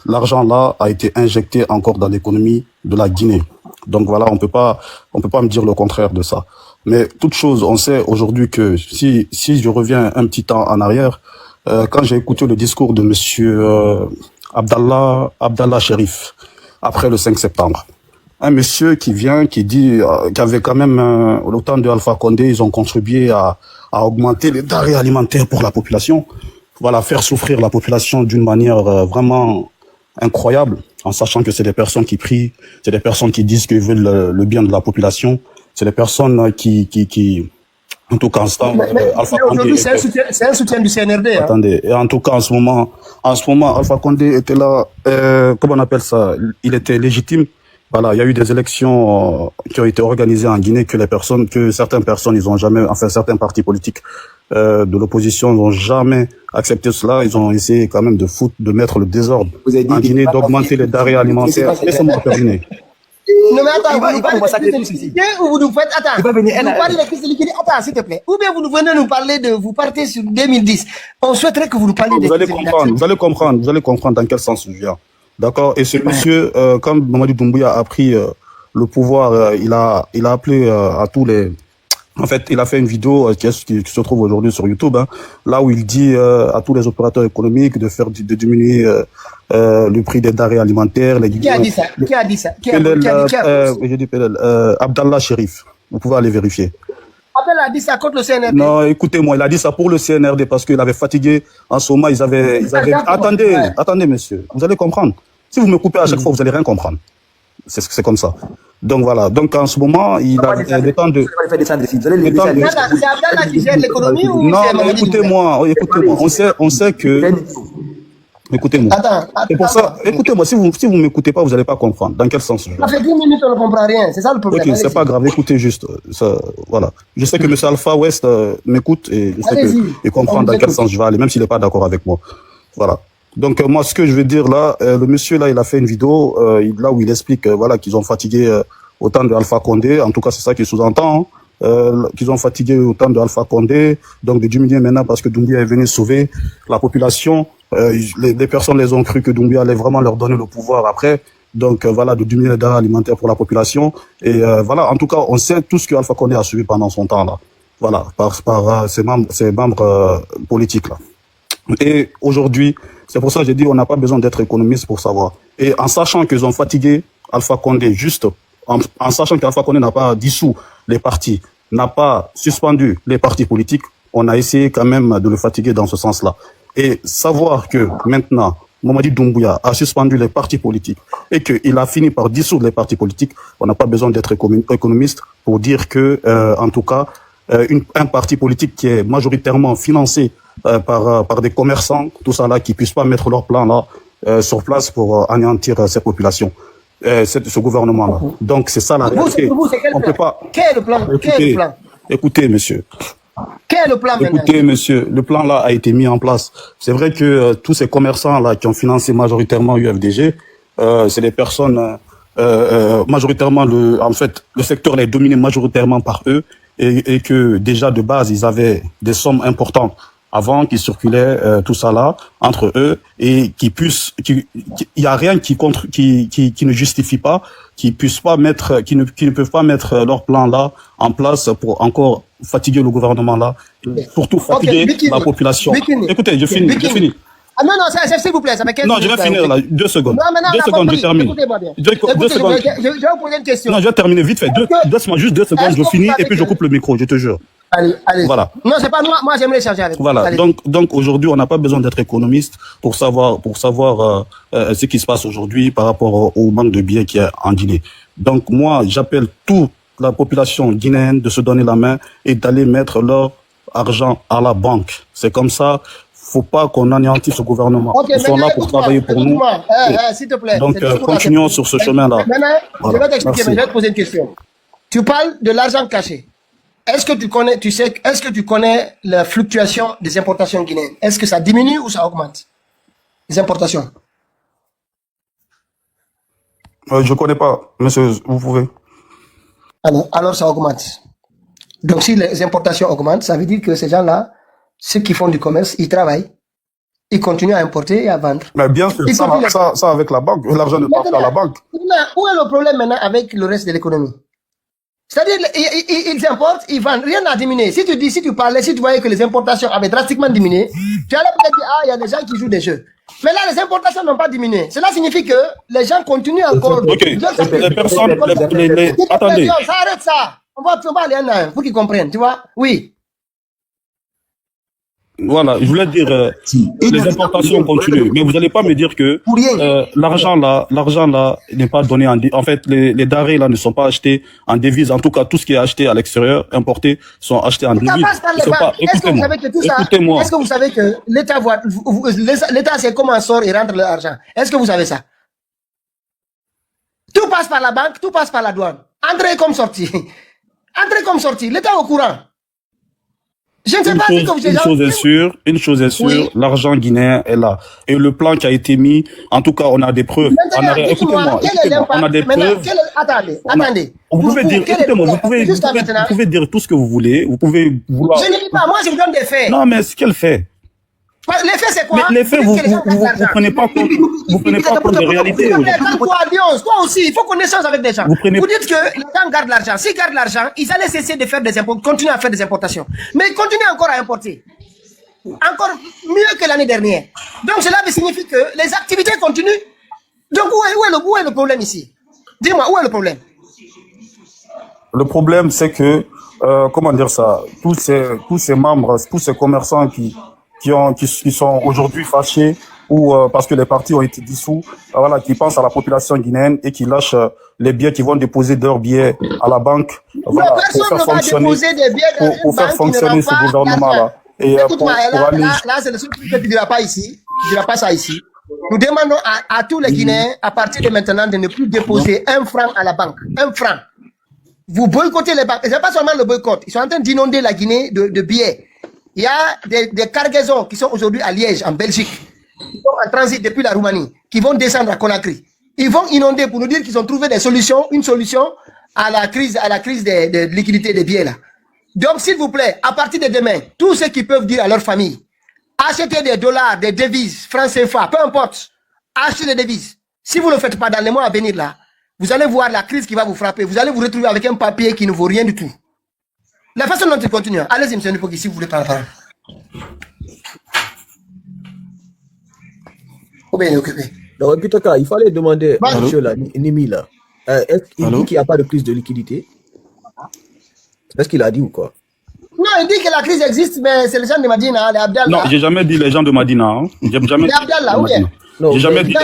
l'argent là a été injecté encore dans l'économie de la Guinée. Donc voilà, on peut pas me dire le contraire de ça. Mais toute chose, on sait aujourd'hui que si je reviens un petit temps en arrière, quand j'ai écouté le discours de monsieur Abdallah Sherif après le 5 septembre, un monsieur qui vient, qui dit qu'avait quand même au temps de Alpha Condé, ils ont contribué à augmenter les denrées alimentaires pour la population. Voilà, faire souffrir la population d'une manière vraiment incroyable, en sachant que c'est des personnes qui prient, c'est des personnes qui disent qu'ils veulent le bien de la population, c'est des personnes qui en tout cas, Alpha Condé. C'est un soutien du CNRD. Hein. Attendez, et en tout cas, en ce moment, Alpha Condé était là, comment on appelle ça? Il était légitime. Voilà, il y a eu des élections qui ont été organisées en Guinée que certaines personnes, ils ont jamais, enfin certains partis politiques de l'opposition n'ont jamais accepté cela. Ils ont essayé quand même de mettre le désordre en Guinée, d'augmenter les denrées alimentaires. Laissez-moi terminer. Non mais attends, vous parlez de crise de liquidité ou vous nous faites... Attends, vous parlez de crise de liquidité. Attends, s'il te plaît. Ou bien vous venez nous parler vous partez sur 2010. On souhaiterait que vous nous parliez de vous allez comprendre dans quel sens je viens. D'accord. Et ce monsieur, quand Mamadi Doumbouya a pris le pouvoir, il a appelé à tous les... En fait, il a fait une vidéo qui se trouve aujourd'hui sur YouTube, hein, là où il dit à tous les opérateurs économiques de diminuer le prix des denrées alimentaires. Qui a dit ça? Je dis Abdallah Sherif. Vous pouvez aller vérifier. Abdallah a dit ça contre le CNRD. Non, écoutez-moi, il a dit ça pour le CNRD parce qu'il avait fatigué. En ce moment, ils avaient... Attendez, monsieur, vous allez comprendre. Si vous me coupez à chaque fois, vous allez rien comprendre. C'est comme ça. Donc voilà. Donc en ce moment, il a le temps de... C'est Abdallah qui gère l'économie ou... Non, mais écoutez-moi. On sait que... Écoutez-moi. C'est pour ça, écoutez-moi, si vous m'écoutez pas, vous n'allez pas comprendre. Dans quel sens? Ça fait 10 minutes, on ne comprend rien. C'est ça le problème. Ok, c'est pas grave, écoutez juste. Ça, voilà. Je sais que M. Alpha West m'écoute et je sais qu'il comprend dans quel sens je vais aller, même s'il n'est pas d'accord avec moi. Voilà. Donc moi, ce que je veux dire là, le monsieur là, il a fait une vidéo là où il explique voilà qu'ils ont fatigué autant de Alpha Condé. En tout cas, c'est ça qu'il sous-entend. qu'ils ont fatigué au temps de Alpha Condé, donc de diminuer maintenant parce que Doumbouya est venu sauver la population. Les personnes les ont cru que Doumbouya allait vraiment leur donner le pouvoir après. Donc voilà, de diminuer les denrées alimentaires pour la population. Et voilà, en tout cas, on sait tout ce que Alpha Condé a suivi pendant son temps là. Voilà, par ses membres politiques là. Et aujourd'hui, c'est pour ça que j'ai dit on n'a pas besoin d'être économiste pour savoir. Et en sachant qu'ils ont fatigué Alpha Condé, juste en sachant qu'Alpha Condé n'a pas dissous les partis, n'a pas suspendu les partis politiques, on a essayé quand même de le fatiguer dans ce sens-là. Et savoir que maintenant, Mamadi Doumbouya a suspendu les partis politiques et qu'il a fini par dissoudre les partis politiques, on n'a pas besoin d'être économiste pour dire que, en tout cas, un parti politique qui est majoritairement financé par des commerçants, tout ça là, qui puissent pas mettre leur plan là sur place pour anéantir ces populations, ce gouvernement là. Donc c'est ça la réalité. On peut pas. Quel est le plan? Quel est le plan? Écoutez, monsieur. Quel est le plan maintenant? Écoutez, monsieur, le plan là a été mis en place. C'est vrai que tous ces commerçants là qui ont financé majoritairement UFDG, c'est des personnes majoritairement en fait le secteur est dominé majoritairement par eux et que déjà de base ils avaient des sommes importantes avant qui circulait tout ça là entre eux et il y a rien qui ne justifie pas qui ne peuvent pas mettre leur plan là en place pour encore fatiguer le gouvernement là, surtout fatiguer la population. Écoutez, je finis. Ah non, s'il vous plaît, ça fait 15 minutes. Non, je vais finir là, 2 secondes. Non, maintenant, 2 secondes, je termine. Écoutez-moi bien. 2 secondes. Je vais vous poser une question. Non, je vais terminer vite fait. Laisse-moi juste 2 secondes, je finis et puis je coupe le micro, je te jure. Allez. Voilà. Non, c'est pas moi j'aimerais échanger avec vous. Voilà. Donc aujourd'hui, on n'a pas besoin d'être économiste pour savoir ce qui se passe aujourd'hui par rapport au manque de billets qui est en Guinée. Donc moi, j'appelle toute la population guinéenne de se donner la main et d'aller mettre leur argent à la banque. C'est comme ça. Faut pas qu'on anéantisse ce gouvernement. Ils sont là pour travailler pour nous. S'il te plaît. Donc continuons sur ce chemin-là. Maintenant, je vais t'expliquer, mais je vais te poser une question. Tu parles de l'argent caché. Est-ce que tu connais la fluctuation des importations guinéennes? Est-ce que ça diminue ou ça augmente? Les importations. Je connais pas, monsieur, vous pouvez. Alors ça augmente. Donc si les importations augmentent, ça veut dire que ces gens-là, ceux qui font du commerce, ils travaillent, ils continuent à importer et à vendre. Mais bien sûr, ça avec la banque, l'argent ne part pas à la banque. Où est le problème maintenant avec le reste de l'économie? C'est-à-dire, ils importent, ils vendent, rien n'a diminué. Si tu voyais que les importations avaient drastiquement diminué, tu allais peut-être dire, il y a des gens qui jouent des jeux. Mais là, les importations n'ont pas diminué. Cela signifie que les gens continuent encore. Ok, les personnes, attendez. Ça arrête ça. On va aller en un pour qu'ils comprennent, tu vois? Oui. Voilà, je voulais dire, les importations continuent, mais vous n'allez pas me dire que l'argent là n'est pas donné en fait, les denrées là ne sont pas achetés en devises. En tout cas, tout ce qui est acheté à l'extérieur, importé, sont achetés en devises. Écoutez-moi. Est-ce que vous savez que l'État sait comment sort et rentre l'argent? Est-ce que vous savez ça? Tout passe par la banque, tout passe par la douane. Entrée comme sortie. Entrée comme sortie. L'État est au courant. Je ne sais pas si une chose est sûre, l'argent guinéen est là. Et le plan qui a été mis, en tout cas, on a des preuves. Écoutez-moi, on a des preuves. Attendez. Vous pouvez dire, écoutez-moi, vous pouvez dire tout ce que vous voulez. Vous pouvez vouloir. Je ne dis pas, moi je vous donne des faits. Non, mais ce qu'elle fait. Les faits, c'est quoi? Mais les faits, vous prenez pas compte des réalités. Toi aussi, il faut qu'on échange avec des gens. Vous dites que les gens gardent l'argent. S'ils gardent l'argent, ils allaient cesser de faire des importations, continuer à faire des importations. Mais ils continuent encore à importer. Encore mieux que l'année dernière. Donc cela signifie que les activités continuent. Donc où est le problème ici? Dis-moi, où est le problème? Le problème, c'est que, comment dire ça, tous ces membres, tous ces commerçants qui sont aujourd'hui fâchés ou parce que les partis ont été dissous, voilà, qui pensent à la population guinéenne et qui lâchent les billets, qui vont déposer leurs billets à la banque, voilà, pour faire fonctionner ce gouvernement-là. Et là, c'est le seul truc que tu ne diras pas ici. Tu ne diras pas ça ici. Nous demandons à tous les Guinéens, à partir de maintenant, de ne plus déposer 1 franc à la banque. 1 franc. Vous boycottez les banques. Et ce n'est pas seulement le boycott. Ils sont en train d'inonder la Guinée de billets. Il y a des cargaisons qui sont aujourd'hui à Liège, en Belgique, qui sont en transit depuis la Roumanie, qui vont descendre à Conakry. Ils vont inonder pour nous dire qu'ils ont trouvé une solution à la crise de liquidité des billets là. Donc, s'il vous plaît, à partir de demain, tous ceux qui peuvent dire à leur famille, achetez des dollars, des devises, francs CFA, peu importe, achetez des devises. Si vous ne le faites pas dans les mois à venir là, vous allez voir la crise qui va vous frapper. Vous allez vous retrouver avec un papier qui ne vaut rien du tout. La façon dont il continue. Allez-y, M. Nupogui, si vous voulez prendre la parole. Ou bien occupé. Donc, Pitaka, il fallait demander à M. Nimi là. Il dit qu'il n'y a pas de crise de liquidité. C'est ce qu'il a dit ou quoi? Non, il dit que la crise existe, mais c'est les gens de Madina, les Abdallah. Non, j'ai jamais dit les gens de Madina. Hein. J'ai jamais les Abdallah, ou bien? J'ai jamais dit.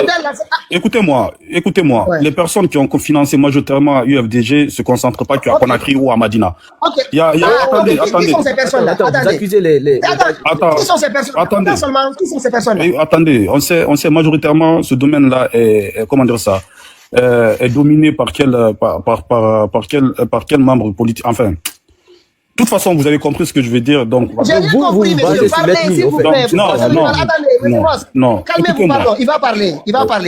Écoutez-moi. Ouais. Les personnes qui ont financé majoritairement UFDG ne se concentrent pas qu'à Conakry ou à Madina. Ok. Attendez. Qui sont ces personnes-là? Attends, vous accusez les... Attends. Qui sont ces personnes? Attendez. Seulement, qui sont ces personnes-là? Attendez, on sait majoritairement ce domaine-là est comment dire ça, est dominé par quel membre politique, enfin. De toute façon, vous avez compris ce que je veux dire, donc. J'ai bien compris, monsieur. Parlez, s'il vous plaît. Non. Calmez-vous, pardon. Il va parler.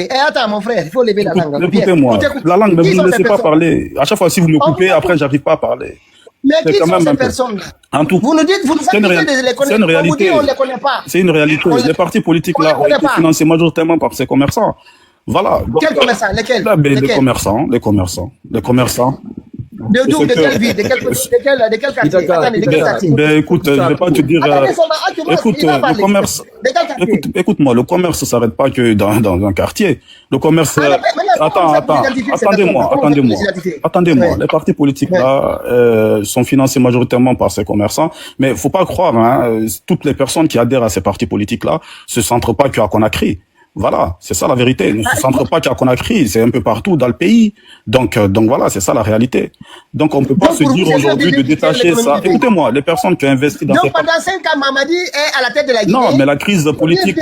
Et attends, mon frère, il faut lever la langue. Écoutez-moi. La langue, ne vous laissez pas parler. À chaque fois, si vous me coupez, après, j'arrive pas à parler. Mais qui sont ces personnes-là? En tout, vous nous dites, vous nous accusez de les connaître. C'est une réalité. On ne les connaît pas. C'est une réalité. Les partis politiques, là, ont été financés majoritairement par ces commerçants. Voilà. Quels commerçants? Lesquels? Les commerçants. De d'où? De quelle ville? De quel quartier? Attendez, de quel quartier? Ben écoute, je vais pas te dire. Écoute, le commerce. Écoute-moi, le commerce ne s'arrête pas que dans un quartier. Le commerce. Attendez-moi. Les partis politiques là sont financés majoritairement par ces commerçants, mais faut pas croire, hein, toutes les personnes qui adhèrent à ces partis politiques là se centrent pas qu'à Conakry. Voilà, c'est ça la vérité. Ils ne se centrent pas qu'à Conakry, c'est un peu partout dans le pays. Donc voilà, c'est ça la réalité. Donc on ne peut pas se dire aujourd'hui de détacher ça. Écoutez-moi, les personnes qui ont investi dans donc pendant 5 ans, Mamadi est à la tête de la Guinée. Non, mais la crise politique...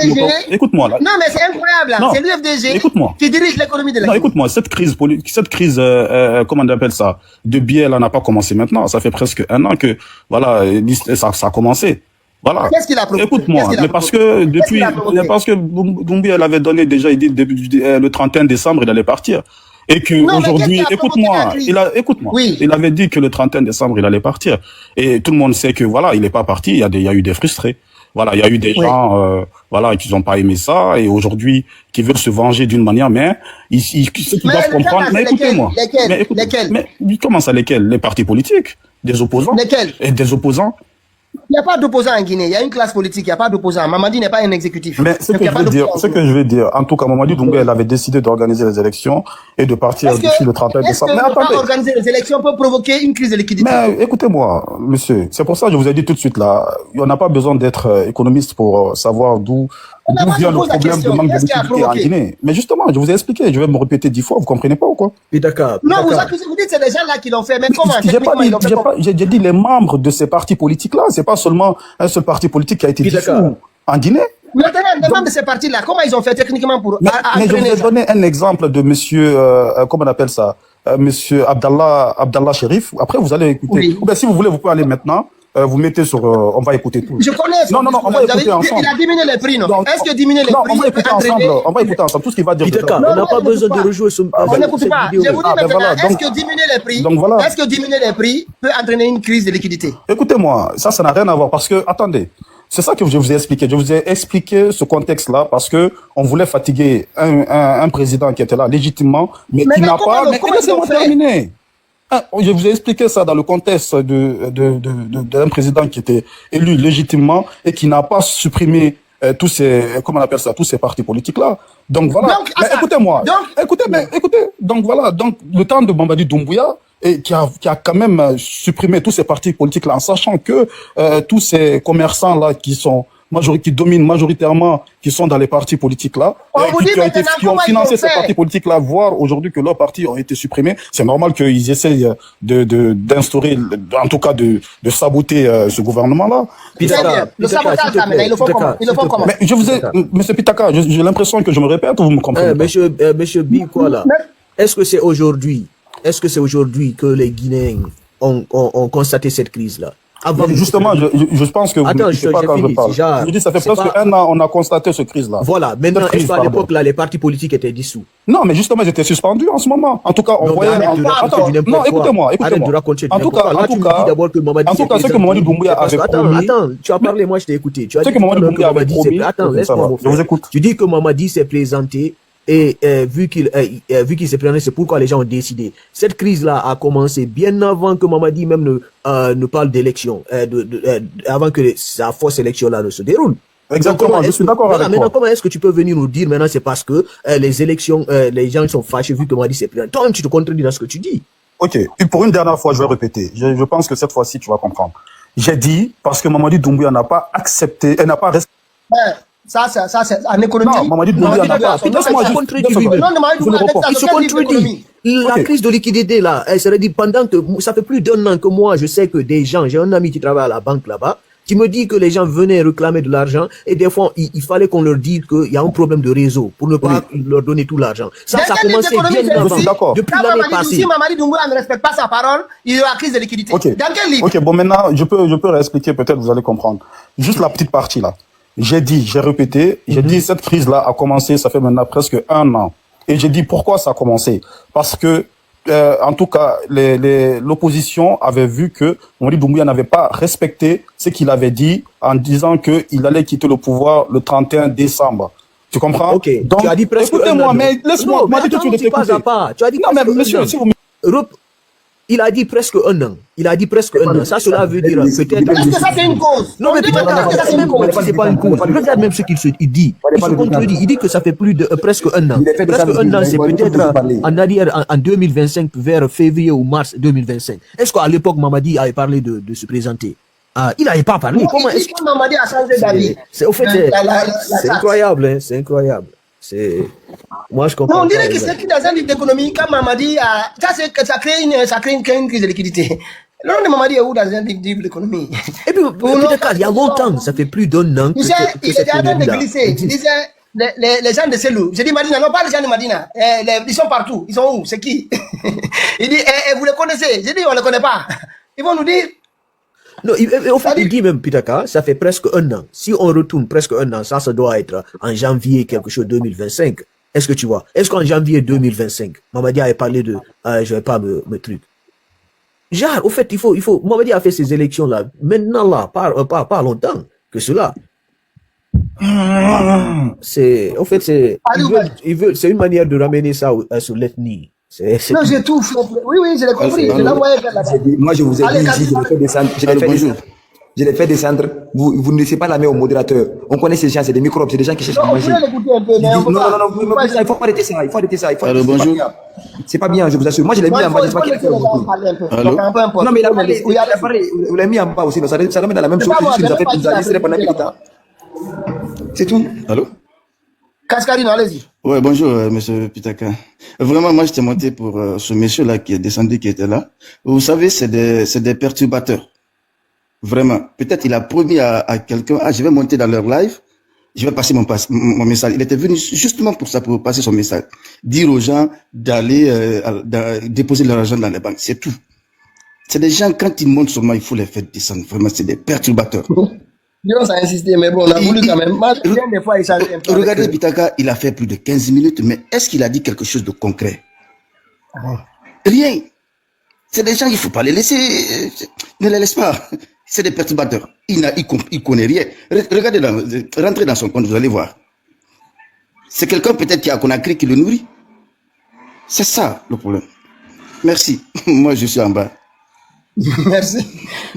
Écoute-moi là. Non, mais c'est incroyable. C'est l'UFDG qui dirige l'économie de la Guinée. Non, écoute-moi, cette crise, comment on appelle ça, de biais, là, n'a pas commencé maintenant. Ça fait presque 1 an que, voilà, ça a commencé. Voilà. Qu'est-ce qu'il a proposé? Écoute-moi, mais parce que Doumbouya avait donné déjà, il dit le 31 décembre, il allait partir. Et que aujourd'hui, écoute-moi, il avait dit que le 31 décembre, il allait partir. Et tout le monde sait que voilà, il n'est pas parti, il y a eu des frustrés. Voilà, il y a eu des gens, voilà, qui n'ont pas aimé ça, et aujourd'hui, qui veulent se venger d'une manière, mais ceux qui doivent comprendre, mais écoutez-moi. Lesquels? Mais comment ça, lesquels? Les partis politiques, des opposants. Lesquels? Et des opposants. Il n'y a pas d'opposants en Guinée, il y a une classe politique, il n'y a pas d'opposants. Mamadi n'est pas un exécutif. Mais ce que je veux dire, en tout cas, Mamadi Doumbouya, elle avait décidé d'organiser les élections et de partir d'ici le 31 décembre. Mais attendez. Organiser les élections peut provoquer une crise de liquidité. Mais écoutez-moi, monsieur, c'est pour ça que je vous ai dit tout de suite là, on n'a pas besoin d'être économiste pour savoir d'où vient le problème de manque de liquidité en Guinée. Mais justement, je vous ai expliqué, je vais me répéter 10 fois, vous comprenez pas ou quoi? Non, vous accusez, vous dites c'est des gens là qui l'ont fait, mais comment? J'ai dit les membres de ces partis politiques là, c'est pas seulement un seul parti politique qui a été dissous en Guinée. Maintenant, les membres de ces partis-là, comment ils ont fait techniquement pour mais je vous ai donné un exemple de monsieur, comment on appelle ça, monsieur Abdallah Chérif. Après, vous allez écouter. Oui. Ou bien si vous voulez, vous pouvez aller maintenant. Vous mettez sur, on va écouter tout. Je connais. Non, on va écouter ensemble. Il a diminué les prix, non? Est-ce que diminuer les prix on va écouter ensemble. On va écouter ensemble tout ce qu'il va dire. On n'a pas besoin de rejouer ce. On n'écoute pas. Je vous dis maintenant, est-ce que diminuer les prix, est-ce que diminuer les prix peut entraîner une crise de liquidité? Écoutez-moi, ça n'a rien à voir parce que, attendez. C'est ça que je vous ai expliqué. Je vous ai expliqué ce contexte-là parce que on voulait fatiguer un président qui était là légitimement, mais qui n'a pas. Mais laissez-moi terminer. Je vous ai expliqué ça dans le contexte d'un président qui était élu légitimement et qui n'a pas supprimé tous ces, comment on appelle ça, tous ces partis politiques-là. Donc voilà. Mais écoutez-moi. Écoutez. Donc voilà. Donc le temps de Mamadi Doumbouya, et qui a quand même supprimé tous ces partis politiques-là, en sachant que tous ces commerçants-là qui dominent majoritairement, qui sont dans les partis politiques-là, qui ont financé ces partis politiques-là, voire aujourd'hui que leurs partis ont été supprimés, c'est normal qu'ils essayent d'instaurer, en tout cas de saboter ce gouvernement-là. Le sabotage, ils le font comment? Mais je vous ai, monsieur Pitaka, j'ai l'impression que je me répète ou vous me comprenez? Monsieur Bi, quoi là? Est-ce que c'est aujourd'hui que les Guinéens ont constaté cette crise-là? avant. Justement, je pense que vous Attends, ne sais pas quand je parle. Je dis, ça fait presque un an, on a constaté ce crise-là. Voilà, maintenant, est-ce qu'à l'époque, là, les partis politiques étaient dissous? Non, mais justement, ils étaient suspendus en ce moment. En tout cas, on voyait... Non, écoutez-moi. Arrête de raconter En tout cas, ce que Mamadi Doumbouya avait promis... Attends, tu as parlé, moi je t'ai écouté. Tu as dit que Mamadi Doumbouya avait promis... Attends, laisse-moi, mon frère. Je vous écoute. Tu dis que Mamadi s'est présenté et vu qu'il s'est présenté, c'est pourquoi les gens ont décidé. Cette crise-là a commencé bien avant que Mamadi même ne parle d'élection, avant que sa fausse élection-là ne se déroule. Exactement, je suis d'accord avec maintenant, toi. comment est-ce que tu peux venir nous dire maintenant c'est parce que les élections, les gens sont fâchés vu que Mamadi s'est présenté. Toi-même, tu te contredis dans ce que tu dis. Ok, et pour une dernière fois, je vais répéter. Je pense que cette fois-ci, tu vas comprendre. J'ai dit, parce que Mamadi Doumbouya n'a pas accepté, elle n'a pas respecté... Ça, c'est en économie. Non, Mamadi Doumbouya n'a pas... Laisse-moi juste... Il se contredit. La crise de liquidité, là, elle serait dit pendant que... Ça fait plus d'un an que moi, je sais que des gens... J'ai un ami qui travaille à la banque là-bas, qui me dit que les gens venaient réclamer de l'argent et des fois, il fallait qu'on leur dise qu'il y a un problème de réseau pour ne pas leur donner tout l'argent. Ça a commencé bien avant. Depuis l'année passée. Si Mamadi Doumbouya ne respecte pas sa parole, il y aura crise de liquidité. Okay. Dans quel livre? Ok, bon, maintenant, je peux réexpliquer, peut-être vous allez comprendre. Juste la petite partie là. J'ai dit, j'ai répété, j'ai dit, cette crise-là a commencé, ça fait maintenant presque un an. Et j'ai dit, pourquoi ça a commencé? Parce que, en tout cas, l'opposition avait vu que Mamadi Doumbouya n'avait pas respecté ce qu'il avait dit en disant qu'il allait quitter le pouvoir le 31 décembre. Tu comprends? Ok. Donc, tu as dit presque écoutez-moi, mais laisse-moi, tu as dit non, mais monsieur, si vous il a dit presque un an. Il a dit presque un an. Ça, cela veut dire peut-être... Est-ce que ça, c'est une cause? Non, mais c'est pas une cause. Regarde même ce qu'il dit. Il se contredit. Il dit que ça fait plus de presque un an. Presque un an, c'est peut-être en arrière, en 2025, vers février ou mars 2025. Est-ce qu'à l'époque, Mamadi avait parlé de se présenter? Il n'avait pas parlé. Comment est-ce que Mamadi a changé d'avis? C'est incroyable, hein, c'est incroyable. Moi, je comprends. Non, on dirait que c'est qui dans un livre d'économie, quand Mamadi a... Ça crée une crise de liquidité. Le nom de Mamadi est où dans un livre d'économie? Et puis, peut-être il y a longtemps, ça fait plus d'un an que il était en train de glisser. Il disait, les gens de Selou, j'ai dit Madina, non pas les gens de Madina, ils sont partout. Ils sont où? C'est qui? Il dit, vous les connaissez? J'ai dit, on ne les connaît pas. Ils vont nous dire... Non, au fait, il dit même, Pitaka, ça fait presque un an. Si on retourne presque un an, ça doit être en janvier quelque chose 2025. Est-ce que tu vois? Est-ce qu'en janvier 2025, Mamadi avait parlé de, je vais pas me truc. Genre, au fait, il faut, Mamadi a fait ces élections-là, maintenant là, pas longtemps que cela. Au fait, c'est une manière de ramener ça sur l'ethnie. Non, j'ai tout fait. Oui, je l'ai compris. Je l'ai envoyé vers là-bas. Moi, je vous ai dit ici, je l'ai fait descendre. Vous ne laissez pas la main au modérateur. On connaît ces gens, c'est des microbes, c'est des gens qui cherchent à manger. Non, il faut arrêter ça. Il faut arrêter ça. bonjour. C'est pas bien, je vous assure. Moi, je l'ai mis en bas. C'est pas qu'il a fait non, mais il a parlé. Vous l'avez mis en bas aussi. Ça remet dans la même chose. C'est juste que nous avons fait pendant quelques temps. C'est tout. Allô? Cascarino, allez-y. Ouais, bonjour, monsieur Pitaka. Vraiment, moi, j'étais monté pour ce monsieur-là qui est descendu, qui était là. Vous savez, c'est des perturbateurs. Vraiment. Peut-être il a promis à quelqu'un, je vais monter dans leur live, je vais passer mon message. Il était venu justement pour ça, pour passer son message. Dire aux gens d'aller déposer leur argent dans les banques. C'est tout. C'est des gens, quand ils montent sur moi, il faut les faire descendre. Vraiment, c'est des perturbateurs. Dios a insisté, mais bon, on a voulu quand même. Des fois, regardez, Pitaka, il a fait plus de 15 minutes, mais est-ce qu'il a dit quelque chose de concret? Rien. C'est des gens, il ne faut pas les laisser. Ne les laisse pas. C'est des perturbateurs. Il connaît rien. Regardez, rentrez dans son compte, vous allez voir. C'est quelqu'un peut-être qui a Conakry qui le nourrit. C'est ça le problème. Merci. Moi, je suis en bas. Merci.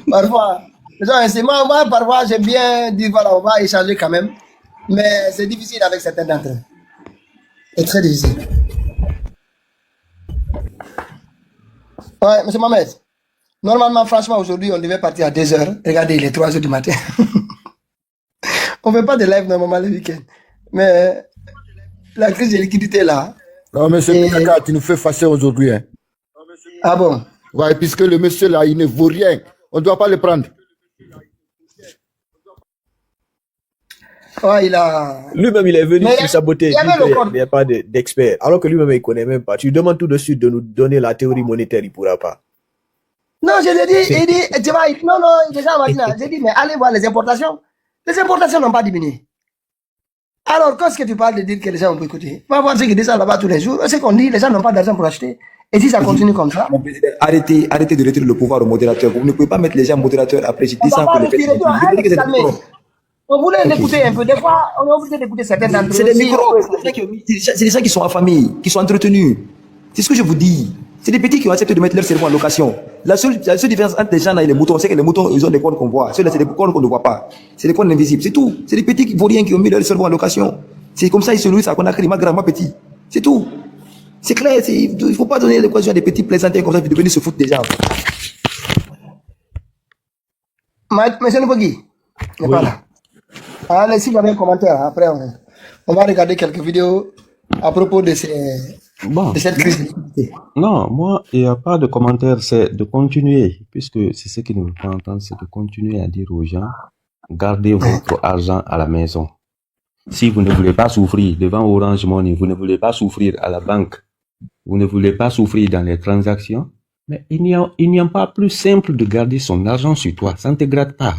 Parfois... Moi, parfois, j'aime bien dire, voilà, on va échanger quand même. Mais c'est difficile avec certains d'entre eux. C'est très difficile. Ouais, M. Mohamed. Normalement, franchement, aujourd'hui, on devait partir à 2h. Regardez, il est 3h du matin. On ne fait pas de live normalement le week-end. Mais la crise de liquidité là. Non, monsieur Pitaka, tu nous fais fasser aujourd'hui. Hein. Ah bon? Ouais, puisque le monsieur là, il ne vaut rien. On ne doit pas le prendre. Ouais, lui-même, il est venu se saboter. Il n'y a pas d'expert. Alors que lui-même, il ne connaît même pas. Tu lui demandes tout de suite de nous donner la théorie monétaire, il ne pourra pas. Non, je l'ai dit, il dit, tu vois, non, déjà, Martina, j'ai dit, mais allez voir les importations. Les importations n'ont pas diminué. Alors, quand est-ce que tu parles de dire que les gens ont boycotté? Va voir ceux qui descendent là-bas tous les jours. C'est qu'on dit, les gens n'ont pas d'argent pour acheter. Et si ça continue comme ça. Mon président, arrêtez de retirer le pouvoir au modérateur. Vous ne pouvez pas mettre les gens modérateurs après. Je On descends va que pas le fait. retirer toi, arrête de calmer. On voulait l'écouter un peu. Des fois, on est obligé d'écouter certains d'entre eux. C'est des aussi. micros. C'est des gens qui sont en famille, qui sont entretenus. C'est ce que je vous dis. C'est des petits qui ont accepté de mettre leur cerveau en location. La seule différence entre les gens là et les moutons, c'est que les moutons, ils ont des cornes qu'on voit. Ceux-là, c'est des cornes qu'on ne voit pas. C'est des cornes invisibles. C'est tout. C'est des petits vauriens qui ont mis leur cerveau en location. C'est comme ça, ils se nourrissent à Conakry, ma grand, ma petit. C'est tout. C'est clair. Il ne faut pas donner l'occasion à des petits plaisantins comme ça de venir se foutre des gens. Monsieur Nupogui, n'est pas là. Allez, si vous avez un commentaire, après, on va regarder quelques vidéos à propos de cette crise de liquidité. Non, moi, il n'y a pas de commentaire, c'est de continuer, puisque c'est ce qui nous fait entendre, c'est de continuer à dire aux gens, gardez votre argent à la maison. Si vous ne voulez pas souffrir devant Orange Money, vous ne voulez pas souffrir à la banque, vous ne voulez pas souffrir dans les transactions, mais il n'y a pas plus simple de garder son argent sur toi. Ça ne te gratte pas.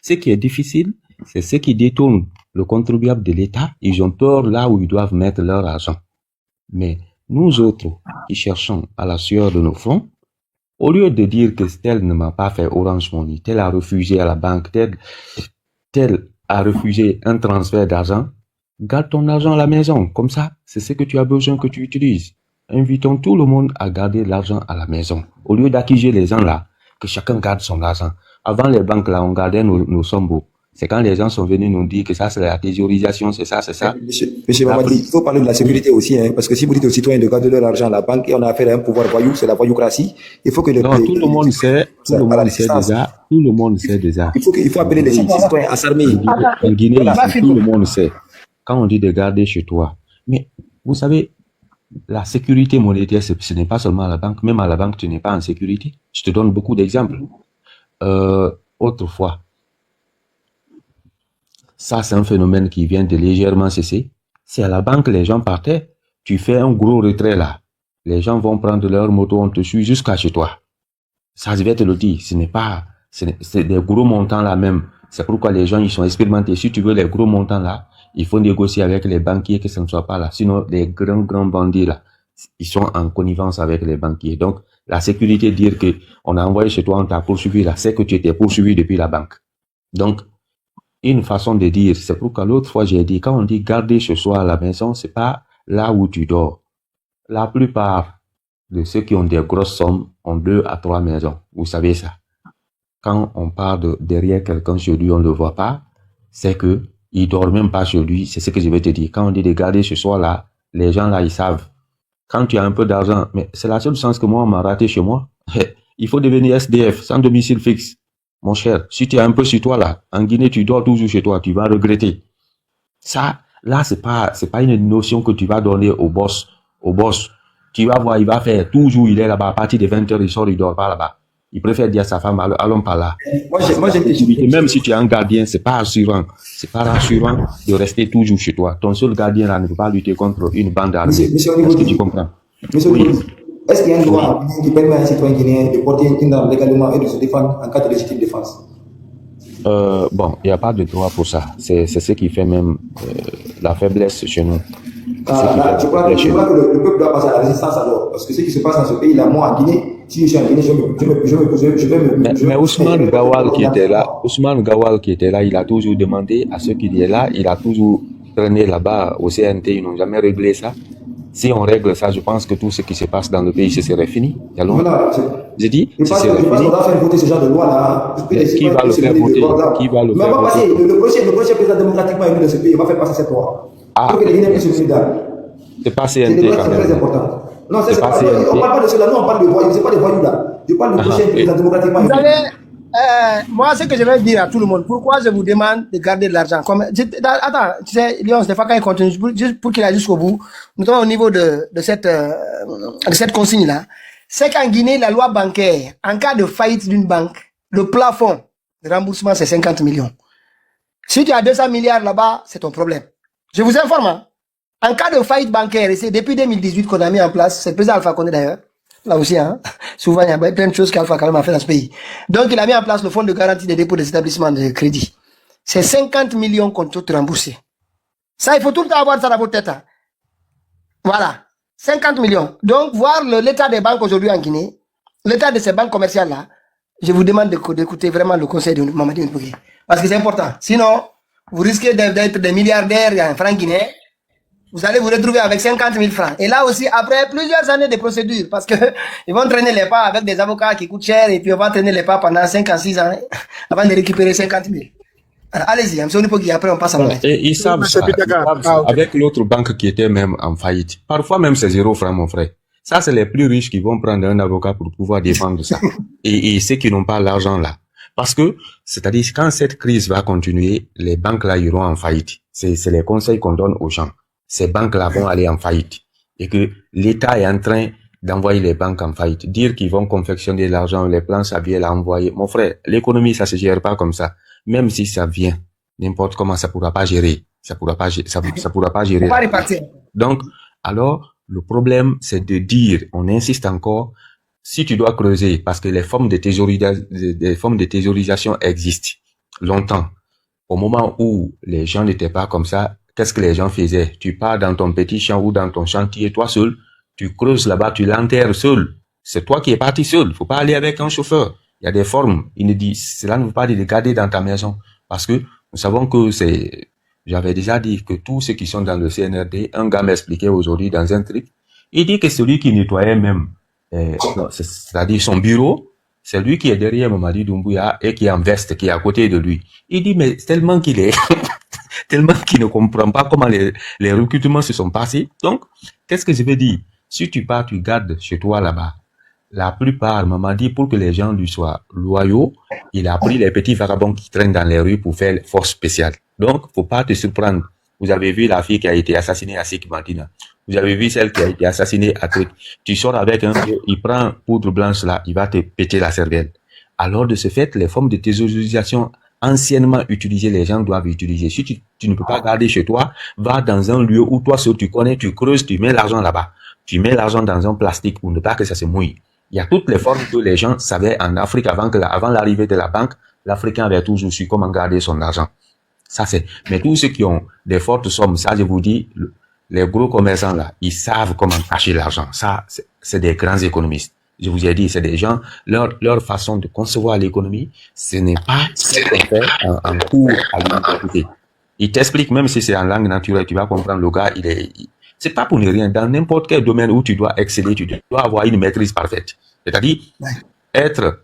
Ce qui est difficile, c'est ceux qui détournent le contribuable de l'État. Ils ont tort là où ils doivent mettre leur argent. Mais nous autres qui cherchons à la sueur de nos fronts, au lieu de dire que tel ne m'a pas fait Orange Money, tel a refusé à la banque, tel a refusé un transfert d'argent, garde ton argent à la maison. Comme ça, c'est ce que tu as besoin que tu utilises. Invitons tout le monde à garder l'argent à la maison. Au lieu d'accuser les gens là, que chacun garde son argent. Avant les banques là, on gardait nos sommes. C'est quand les gens sont venus nous dire que ça c'est la thésaurisation, c'est ça. Monsieur Mamadi, il faut parler de la sécurité aussi, hein, parce que si vous dites aux citoyens de garder leur argent à la banque et on a affaire à un pouvoir voyou, c'est la voyoucratie, il faut que tout le monde sait déjà. Il faut appeler les citoyens à s'armer. En Guinée, tout le monde sait. Quand on dit de garder chez toi. Mais vous savez, la sécurité monétaire, ce n'est pas seulement à la banque. Même à la banque, tu n'es pas en sécurité. Je te donne beaucoup d'exemples. Autrefois, ça, c'est un phénomène qui vient de légèrement cesser. Si à la banque, les gens partaient, tu fais un gros retrait là. Les gens vont prendre leur moto, on te suit jusqu'à chez toi. Ça, je vais te le dire. C'est des gros montants là même. C'est pourquoi les gens, ils sont expérimentés. Si tu veux les gros montants là, il faut négocier avec les banquiers que ça ne soit pas là. Sinon, les grands bandits là, ils sont en connivence avec les banquiers. Donc, la sécurité, dire que on a envoyé chez toi, on t'a poursuivi là, c'est que tu étais poursuivi depuis la banque. Donc, une façon de dire, c'est pourquoi l'autre fois j'ai dit, quand on dit garder chez soi à la maison, c'est pas là où tu dors. La plupart de ceux qui ont des grosses sommes ont 2 à 3 maisons. Vous savez ça. Quand on part derrière quelqu'un chez lui, on ne le voit pas, c'est que il dort même pas chez lui. C'est ce que je vais te dire. Quand on dit de garder chez soi là, les gens là, ils savent. Quand tu as un peu d'argent, mais c'est la seule chance que moi, on m'a raté chez moi. Il faut devenir SDF, sans domicile fixe. Mon cher, si tu as un peu sur toi là, en Guinée, tu dors toujours chez toi, tu vas regretter. Ça, là, c'est pas une notion que tu vas donner au boss. Tu vas voir, il va faire, toujours il est là-bas, à partir de 20h, il sort, il dort pas là-bas. Il préfère dire à sa femme, allons pas là. Même si tu es un gardien, c'est pas rassurant. C'est pas rassurant de rester toujours chez toi. Ton seul gardien là ne peut pas lutter contre une bande armée. Est-ce que tu comprends? Oui. Est-ce qu'il y a une loi qui permet à un citoyen guinéen de porter une arme légalement et de se défendre en cas de légitime défense? Bon, il n'y a pas de droit pour ça. C'est ce qui fait même la faiblesse chez nous. Je crois que le peuple doit passer à la résistance alors. Parce que ce qui se passe dans ce pays, là, moi, en Guinée, si je suis en Guinée, je vais me... Mais Ousmane Gawal qui était là, il a toujours demandé à ceux qui étaient là, il a toujours traîné là-bas au CNT, ils n'ont jamais réglé ça. Si on règle ça, je pense que tout ce qui se passe dans le pays, ce serait fini. Voilà. J'ai dit, je pense qu'on doit faire voter ce genre de loi-là. Qui va le faire voter? Mais on va passer, le prochain président démocratiquement élu de ce pays, va faire passer cette loi. Pour que les Guinéens puissent se solidaires. C'est pas CNT quand même. C'est très important. Non, c'est pas CNT. On parle pas de cela, nous on parle de voyous, c'est pas des voyous là. Je parle du prochain président démocratiquement élu. Vous savez, moi, ce que je vais dire à tout le monde, pourquoi je vous demande de garder de l'argent? Attends, tu sais, Lyon, des fois quand il continue, juste pour qu'il aille jusqu'au bout, notamment au niveau de cette consigne-là, c'est qu'en Guinée, la loi bancaire, en cas de faillite d'une banque, le plafond de remboursement, c'est 50 millions. Si tu as 200 milliards là-bas, c'est ton problème. Je vous informe, hein. En cas de faillite bancaire, et c'est depuis 2018 qu'on a mis en place, c'est le président Alpha Condé d'ailleurs, Là aussi, hein. Souvent, il y a plein de choses qu'Alpha quand même a fait dans ce pays. Donc, il a mis en place le fonds de garantie des dépôts des établissements de crédit. C'est 50 millions qu'on doit rembourser. Ça, il faut tout le temps avoir ça dans votre tête. Hein. Voilà. 50 millions. Donc, voir l'état des banques aujourd'hui en Guinée, l'état de ces banques commerciales-là, je vous demande d'écouter vraiment le conseil de Mamadi Mbougué. Parce que c'est important. Sinon, vous risquez d'être des milliardaires en francs guinéens. Vous allez vous retrouver avec 50 000 francs. Et là aussi, après plusieurs années de procédure, parce que ils vont traîner les pas avec des avocats qui coûtent cher, et puis on va traîner les pas pendant 5 à 6 ans, avant de récupérer 50 000. Alors, allez-y, M. Onipogui, après on passe à la Et ils savent ça. Avec l'autre banque qui était même en faillite. Parfois même c'est 0 francs, mon frère. Ça, c'est les plus riches qui vont prendre un avocat pour pouvoir défendre ça. Et ceux qui n'ont pas l'argent là. Parce que, c'est-à-dire, quand cette crise va continuer, les banques là iront en faillite. C'est les conseils qu'on donne aux gens. Ces banques-là vont aller en faillite. Et que l'État est en train d'envoyer les banques en faillite. Dire qu'ils vont confectionner l'argent, les plans Xavier l'a envoyé. Mon frère, l'économie, ça se gère pas comme ça. Même si ça vient, n'importe comment, ça pourra pas gérer. Ça pourra pas gérer. Pas répartir. Donc, alors, le problème, c'est de dire, on insiste encore, si tu dois creuser, parce que les formes de thésaurisation existent longtemps. Au moment où les gens n'étaient pas comme ça, qu'est-ce que les gens faisaient? Tu pars dans ton petit champ ou dans ton chantier, toi seul, tu creuses là-bas, tu l'enterres seul. C'est toi qui es parti seul. Faut pas aller avec un chauffeur. Il y a des formes. Cela ne veut pas dire de garder dans ta maison. Parce que nous savons que j'avais déjà dit que tous ceux qui sont dans le CNRD, un gars m'expliquait aujourd'hui dans un truc, il dit que celui qui nettoyait même, c'est-à-dire son bureau, c'est lui qui est derrière Mamadi Doumbouya et qui est en veste, qui est à côté de lui. Il dit, mais tellement qu'il est, tellement qu'il ne comprend pas comment les recrutements se sont passés. Donc, qu'est-ce que je veux dire? Si tu pars, tu gardes chez toi là-bas. La plupart, Mamadi, pour que les gens lui soient loyaux, il a pris les petits vagabonds qui traînent dans les rues pour faire force spéciale. Donc, faut pas te surprendre. Vous avez vu la fille qui a été assassinée à Sik-Matina. Vous avez vu celle qui a été assassinée à Truc. Tu sors avec un vieux, il prend poudre blanche là, il va te péter la cervelle. Alors, de ce fait, les formes de thésaurisation anciennement utilisées, les gens doivent utiliser. Si tu ne peux pas garder chez toi, va dans un lieu où toi seul tu connais, tu creuses, tu mets l'argent là-bas. Tu mets l'argent dans un plastique pour ne pas que ça se mouille. Il y a toutes les formes que les gens savaient en Afrique avant l'arrivée de la banque. L'Africain avait toujours su comment garder son argent. Ça c'est, mais tous ceux qui ont des fortes sommes, ça je vous dis, les gros commerçants là, ils savent comment cacher l'argent. Ça, c'est des grands économistes. Je vous ai dit, c'est des gens, leur façon de concevoir l'économie, ce n'est pas ce qu'on fait en cours à l'université. Ils t'expliquent, même si c'est en langue naturelle, tu vas comprendre, le gars, c'est pas pour ne rien. Dans n'importe quel domaine où tu dois exceller, tu dois avoir une maîtrise parfaite. C'est-à-dire, être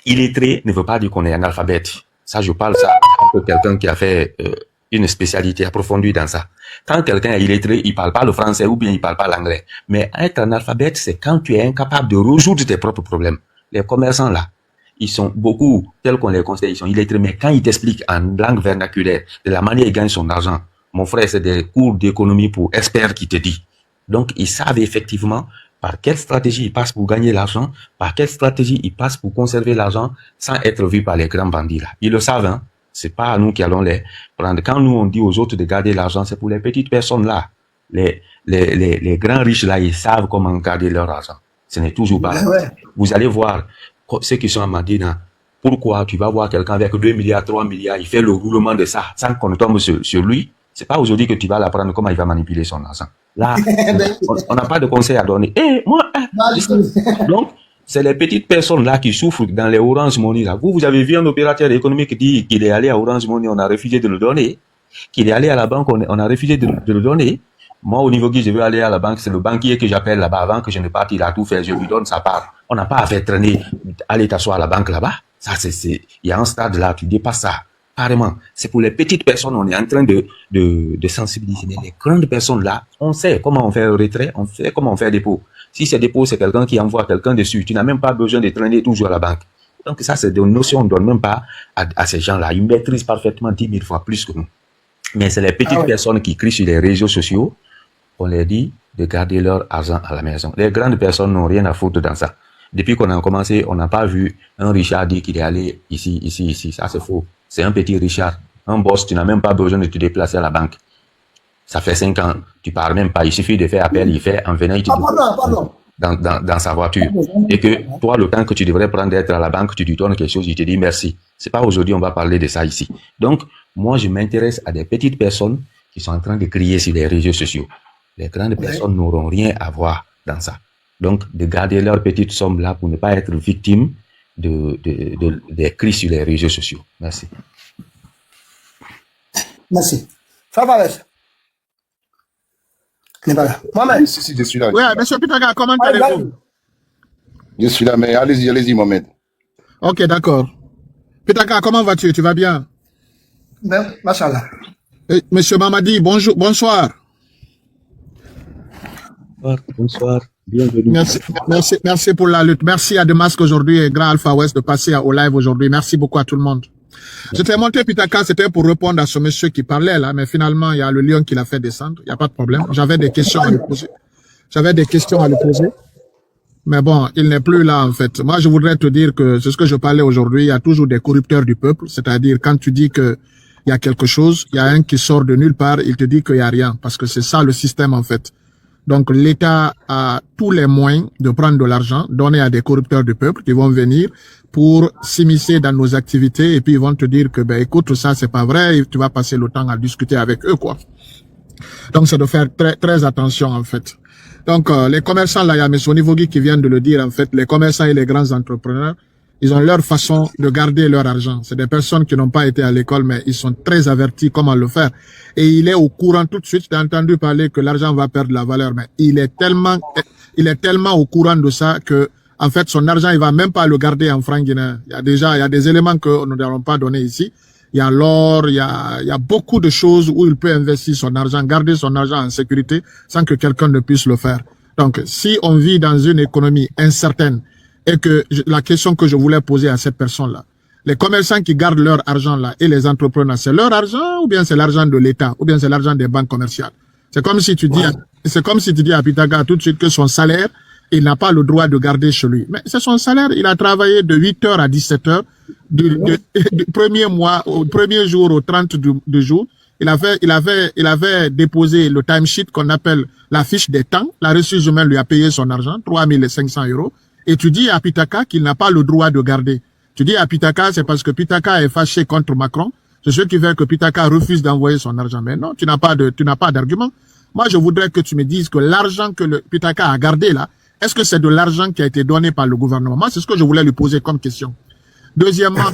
illettré ne veut pas dire qu'on est analphabète. Ça, je parle ça de quelqu'un qui a fait une spécialité approfondie dans ça. Quand quelqu'un est illettré, il parle pas le français ou bien il parle pas l'anglais. Mais être analphabète, c'est quand tu es incapable de résoudre tes propres problèmes. Les commerçants là, ils sont beaucoup, tels qu'on les conseille, ils sont illettrés, mais quand ils t'expliquent en langue vernaculaire, de la manière dont ils gagnent son argent, mon frère, c'est des cours d'économie pour experts qui te disent. Donc, ils savent effectivement par quelle stratégie ils passent pour gagner l'argent, par quelle stratégie ils passent pour conserver l'argent sans être vus par les grands bandits là. Ils le savent, hein. C'est pas à nous qui allons les prendre. Quand nous on dit aux autres de garder l'argent, c'est pour les petites personnes là. Les grands riches là, ils savent comment garder leur argent. Ce n'est toujours pas là. Ouais. Vous allez voir ceux qui sont à Madina. Pourquoi tu vas voir quelqu'un avec 2 milliards, 3 milliards, il fait le roulement de ça sans qu'on tombe sur lui. C'est pas aujourd'hui que tu vas l'apprendre comment il va manipuler son argent. Là, on n'a pas de conseil à donner. Donc, c'est les petites personnes là qui souffrent dans les Orange Money là. Vous avez vu un opérateur économique qui dit qu'il est allé à Orange Money, on a refusé de le donner. Qu'il est allé à la banque, on a refusé de le donner. Moi, au niveau qui je veux aller à la banque, c'est le banquier que j'appelle là-bas avant que je ne parte, il a tout fait, je lui donne sa part. On n'a pas à faire traîner, aller t'asseoir à la banque là-bas. Ça, il y a un stade là, tu dépasses ça. Carrément. C'est pour les petites personnes, on est en train de sensibiliser. Mais les grandes personnes là, on sait comment on fait un retrait, on sait comment on fait un dépôt. Si c'est dépôt, c'est quelqu'un qui envoie quelqu'un dessus. Tu n'as même pas besoin de traîner toujours à la banque. Donc ça, c'est des notions qu'on ne donne même pas à ces gens-là. Ils maîtrisent parfaitement 10 000 fois plus que nous. Mais c'est les petites personnes qui crient sur les réseaux sociaux. On leur dit de garder leur argent à la maison. Les grandes personnes n'ont rien à foutre dans ça. Depuis qu'on a commencé, on n'a pas vu un Richard dire qu'il est allé ici. Ça, c'est faux. C'est un petit Richard. Un boss, tu n'as même pas besoin de te déplacer à la banque. Ça fait 5 ans. Tu pars même pas. Il suffit de faire appel, il fait en venant, il te Pardon. dans sa voiture. Et que toi, le temps que tu devrais prendre d'être à la banque, tu lui donnes quelque chose, il te dit merci. C'est pas aujourd'hui, on va parler de ça ici. Donc, moi, je m'intéresse à des petites personnes qui sont en train de crier sur les réseaux sociaux. Les grandes personnes n'auront rien à voir dans ça. Donc, de garder leur petite somme là pour ne pas être victime des cris sur les réseaux sociaux. Merci. Merci. Ça va, Wes. Mohamed. Si, je suis là. Oui, monsieur Pitaka, comment allez-vous? Je suis là, mais allez-y, Mohamed. Ok, d'accord. Pitaka, comment vas-tu? Tu vas bien? Ben, machallah. Monsieur Mamadi, bonsoir. Bonsoir. Bienvenue. Merci pour la lutte. Merci à Damasque aujourd'hui et Grand Alpha West de passer au live aujourd'hui. Merci beaucoup à tout le monde. J'étais monté Pitaka, c'était pour répondre à ce monsieur qui parlait là, mais finalement, il y a le lion qui l'a fait descendre. Il n'y a pas de problème. J'avais des questions à lui poser. Mais bon, il n'est plus là en fait. Moi, je voudrais te dire que c'est ce que je parlais aujourd'hui. Il y a toujours des corrupteurs du peuple. C'est-à-dire, quand tu dis que il y a quelque chose, il y a un qui sort de nulle part, il te dit qu'il n'y a rien. Parce que c'est ça le système en fait. Donc, l'État a tous les moyens de prendre de l'argent, donner à des corrupteurs du peuple qui vont venir pour s'immiscer dans nos activités et puis ils vont te dire que, ben, écoute, ça, c'est pas vrai, et tu vas passer le temps à discuter avec eux, quoi. Donc, c'est de faire très attention, en fait. Donc, les commerçants, là, il y a M. Onivogui qui vient de le dire, en fait, les commerçants et les grands entrepreneurs, ils ont leur façon de garder leur argent. C'est des personnes qui n'ont pas été à l'école, mais ils sont très avertis comment le faire. Et il est au courant tout de suite. J'ai entendu parler que l'argent va perdre la valeur, mais il est tellement au courant de ça que, en fait, son argent, il va même pas le garder en francs guinéens. Il y a des éléments que nous n'allons pas donner ici. Il y a l'or, il y a beaucoup de choses où il peut investir son argent, garder son argent en sécurité sans que quelqu'un ne puisse le faire. Donc, si on vit dans une économie incertaine, et que la question que je voulais poser à cette personne-là, les commerçants qui gardent leur argent là et les entrepreneurs, c'est leur argent ou bien c'est l'argent de l'État ou bien c'est l'argent des banques commerciales? C'est comme si tu dis, à Pitaka tout de suite que son salaire, il n'a pas le droit de garder chez lui. Mais c'est son salaire, il a travaillé de 8h à 17h, du premier mois, au premier jour au 30 du jour. Il avait déposé le timesheet qu'on appelle la fiche des temps. La ressource humaine lui a payé son argent, 3500 €. Et tu dis à Pitaka qu'il n'a pas le droit de garder. Tu dis à Pitaka, c'est parce que Pitaka est fâché contre Macron. C'est ce qui fait que Pitaka refuse d'envoyer son argent. Mais non, tu n'as pas d'argument. Moi, je voudrais que tu me dises que l'argent que le Pitaka a gardé là, est-ce que c'est de l'argent qui a été donné par le gouvernement? Moi, c'est ce que je voulais lui poser comme question. Deuxièmement,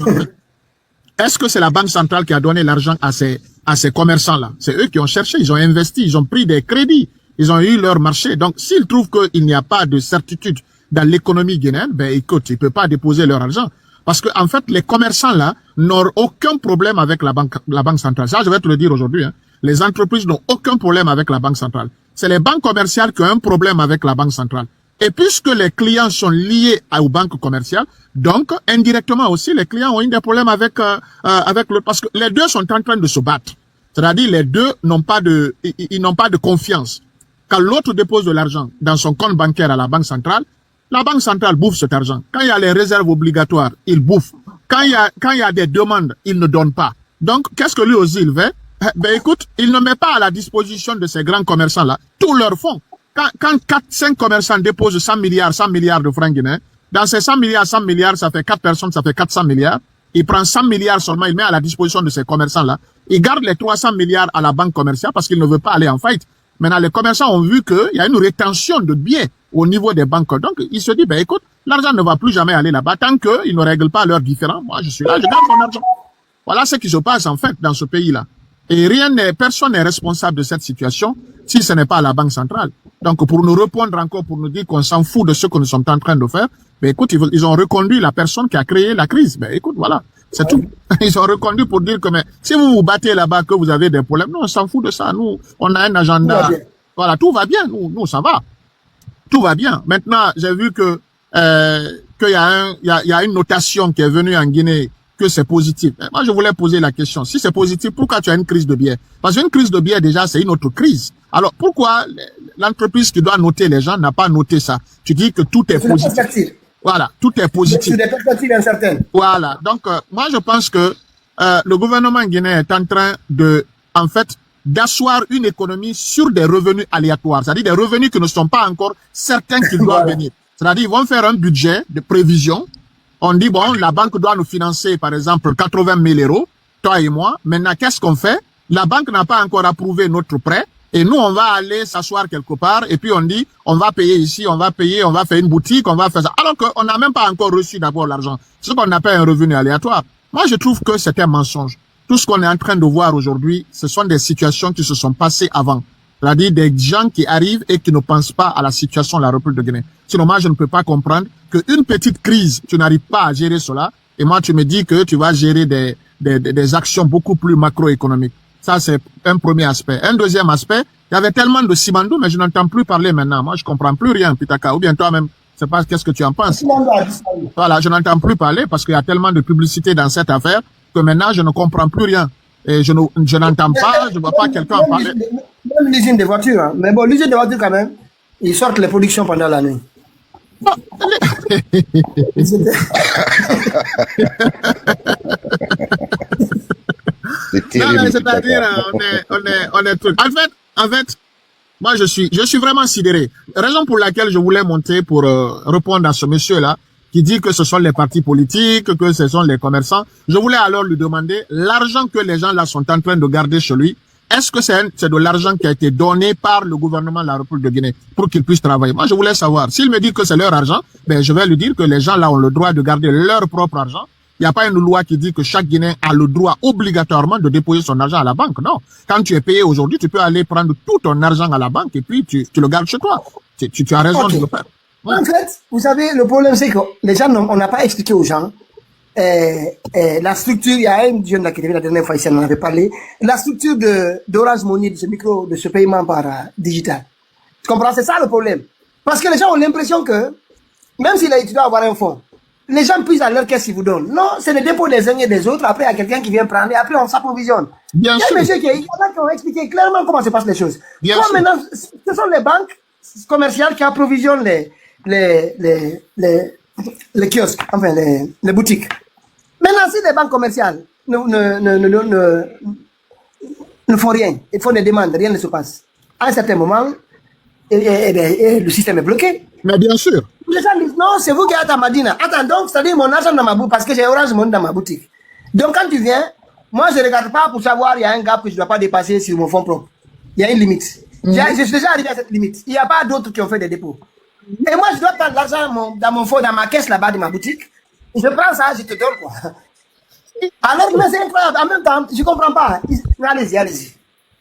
est-ce que c'est la Banque centrale qui a donné l'argent à ces commerçants-là? C'est eux qui ont cherché, ils ont investi, ils ont pris des crédits, ils ont eu leur marché. Donc, s'ils trouvent qu'il n'y a pas de certitude dans l'économie guinéenne, ben écoute, ils ne peuvent pas déposer leur argent. Parce que en fait, les commerçants là n'ont aucun problème avec la banque centrale. Ça, je vais te le dire aujourd'hui. Hein. Les entreprises n'ont aucun problème avec la banque centrale. C'est les banques commerciales qui ont un problème avec la banque centrale. Et puisque les clients sont liés aux banques commerciales, donc indirectement aussi, les clients ont eu des problèmes avec l'autre. Parce que les deux sont en train de se battre. C'est-à-dire les deux n'ont pas de confiance. Quand l'autre dépose de l'argent dans son compte bancaire à la banque centrale bouffe cet argent. Quand il y a les réserves obligatoires, il bouffe. Quand il y a des demandes, il ne donne pas. Donc, qu'est-ce que lui aussi il fait? Ben écoute, il ne met pas à la disposition de ces grands commerçants-là tous leurs fonds. Quand 4-5 commerçants déposent 100 milliards de francs guinéens, dans ces 100 milliards, ça fait 4 personnes, ça fait 400 milliards. Il prend 100 milliards seulement, il met à la disposition de ces commerçants-là. Il garde les 300 milliards à la banque commerciale parce qu'il ne veut pas aller en faillite. Maintenant, les commerçants ont vu qu'il y a une rétention de biens au niveau des banques. Donc, il se dit, ben écoute, l'argent ne va plus jamais aller là-bas tant qu'ils ne règlent pas leurs différends. Moi, je suis là, je garde mon argent. Voilà ce qui se passe en fait dans ce pays-là. Et personne n'est responsable de cette situation si ce n'est pas la Banque centrale. Donc, pour nous répondre encore, pour nous dire qu'on s'en fout de ce que nous sommes en train de faire, ben écoute, ils ont reconduit la personne qui a créé la crise. Ben écoute, voilà, c'est tout. Ils ont reconduit pour dire que mais si vous vous battez là-bas, que vous avez des problèmes, nous, on s'en fout de ça. Nous, on a un agenda. Voilà, tout va bien. Nous, ça va. Tout va bien. Maintenant, j'ai vu que qu'il y a une notation qui est venue en Guinée que c'est positif. Moi, je voulais poser la question. Si c'est positif, pourquoi tu as une crise de biais? Parce qu'une crise de biais, déjà, c'est une autre crise. Alors, pourquoi l'entreprise qui doit noter les gens n'a pas noté ça? Tu dis que tout est positif. Voilà, tout est positif. C'est des perspectives incertaines. Voilà. Donc, moi, je pense que le gouvernement guinéen est en train de, en fait, d'asseoir une économie sur des revenus aléatoires, c'est-à-dire des revenus qui ne sont pas encore certains qu'ils doivent venir. C'est-à-dire, ils vont faire un budget de prévision. On dit, bon, la banque doit nous financer, par exemple, 80 000 euros, toi et moi. Maintenant, qu'est-ce qu'on fait? La banque n'a pas encore approuvé notre prêt. Et nous, on va aller s'asseoir quelque part. Et puis, on dit, on va payer ici, on va payer, on va faire une boutique, on va faire ça. Alors qu'on n'a même pas encore reçu d'abord l'argent. C'est ce qu'on appelle un revenu aléatoire. Moi, je trouve que c'est un mensonge. Tout ce qu'on est en train de voir aujourd'hui, ce sont des situations qui se sont passées avant. C'est-à-dire des gens qui arrivent et qui ne pensent pas à la situation de la République de Guinée. Sinon, moi, je ne peux pas comprendre qu'une petite crise, tu n'arrives pas à gérer cela. Et moi, tu me dis que tu vas gérer des actions beaucoup plus macroéconomiques. Ça, c'est un premier aspect. Un deuxième aspect, il y avait tellement de Simandou, mais je n'entends plus parler maintenant. Moi, je comprends plus rien, Pitaka. Ou bien toi-même, c'est pas qu'est-ce que tu en penses. Voilà, je n'entends plus parler parce qu'il y a tellement de publicité dans cette affaire que maintenant, je ne comprends plus rien. Et je n'entends pas, je ne vois pas quelqu'un en parler. Même l'usine des voitures, hein. Mais bon, l'usine des voitures quand même, ils sortent les productions pendant la nuit. C'est-à-dire, on est truc. En fait, moi, je suis vraiment sidéré. Raison pour laquelle je voulais monter pour répondre à ce monsieur-là, qui dit que ce sont les partis politiques, que ce sont les commerçants. Je voulais alors lui demander l'argent que les gens là sont en train de garder chez lui. Est-ce que c'est de l'argent qui a été donné par le gouvernement de la République de Guinée pour qu'ils puissent travailler? Moi, je voulais savoir. S'il me dit que c'est leur argent, ben, je vais lui dire que les gens là ont le droit de garder leur propre argent. Il n'y a pas une loi qui dit que chaque Guinéen a le droit obligatoirement de déposer son argent à la banque. Non. Quand tu es payé aujourd'hui, tu peux aller prendre tout ton argent à la banque et puis tu le gardes chez toi. Tu as raison de le faire. Ouais. En fait, vous savez, le problème, c'est que les gens, on n'a pas expliqué aux gens la structure. Il y a un jeune là qui était venu la dernière fois ici, on en avait parlé. La structure d'Orange Money, de ce paiement par digital. Tu comprends? C'est ça le problème. Parce que les gens ont l'impression que, même s'il doit avoir un fonds, les gens puissent à leur caisse qu'ils vous donnent. Non, c'est le dépôt des uns et des autres. Après, il y a quelqu'un qui vient prendre et après, on s'approvisionne. Il y a un monsieur il y en a qui ont expliqué clairement comment se passent les choses. Maintenant, ce sont les banques commerciales qui approvisionnent les kiosques, enfin, les boutiques. Maintenant, si les banques commerciales ne font rien, ils font des demandes, rien ne se passe. À un certain moment, le système est bloqué. Mais bien sûr. Les gens disent, non, c'est vous qui êtes à Madina. Attends, donc, c'est-à-dire mon argent dans ma boutique, parce que j'ai Orange Money dans ma boutique. Donc, quand tu viens, moi, je ne regarde pas pour savoir, il y a un gap que je ne dois pas dépasser sur mon fonds propre. Il y a une limite. Je suis déjà arrivé à cette limite. Il n'y a pas d'autres qui ont fait des dépôts. Et moi, je dois prendre l'argent dans mon fonds, dans ma caisse là-bas de ma boutique. Je prends ça, je te donne quoi. Alors, mais c'est incroyable. En même temps, je ne comprends pas. Allez-y.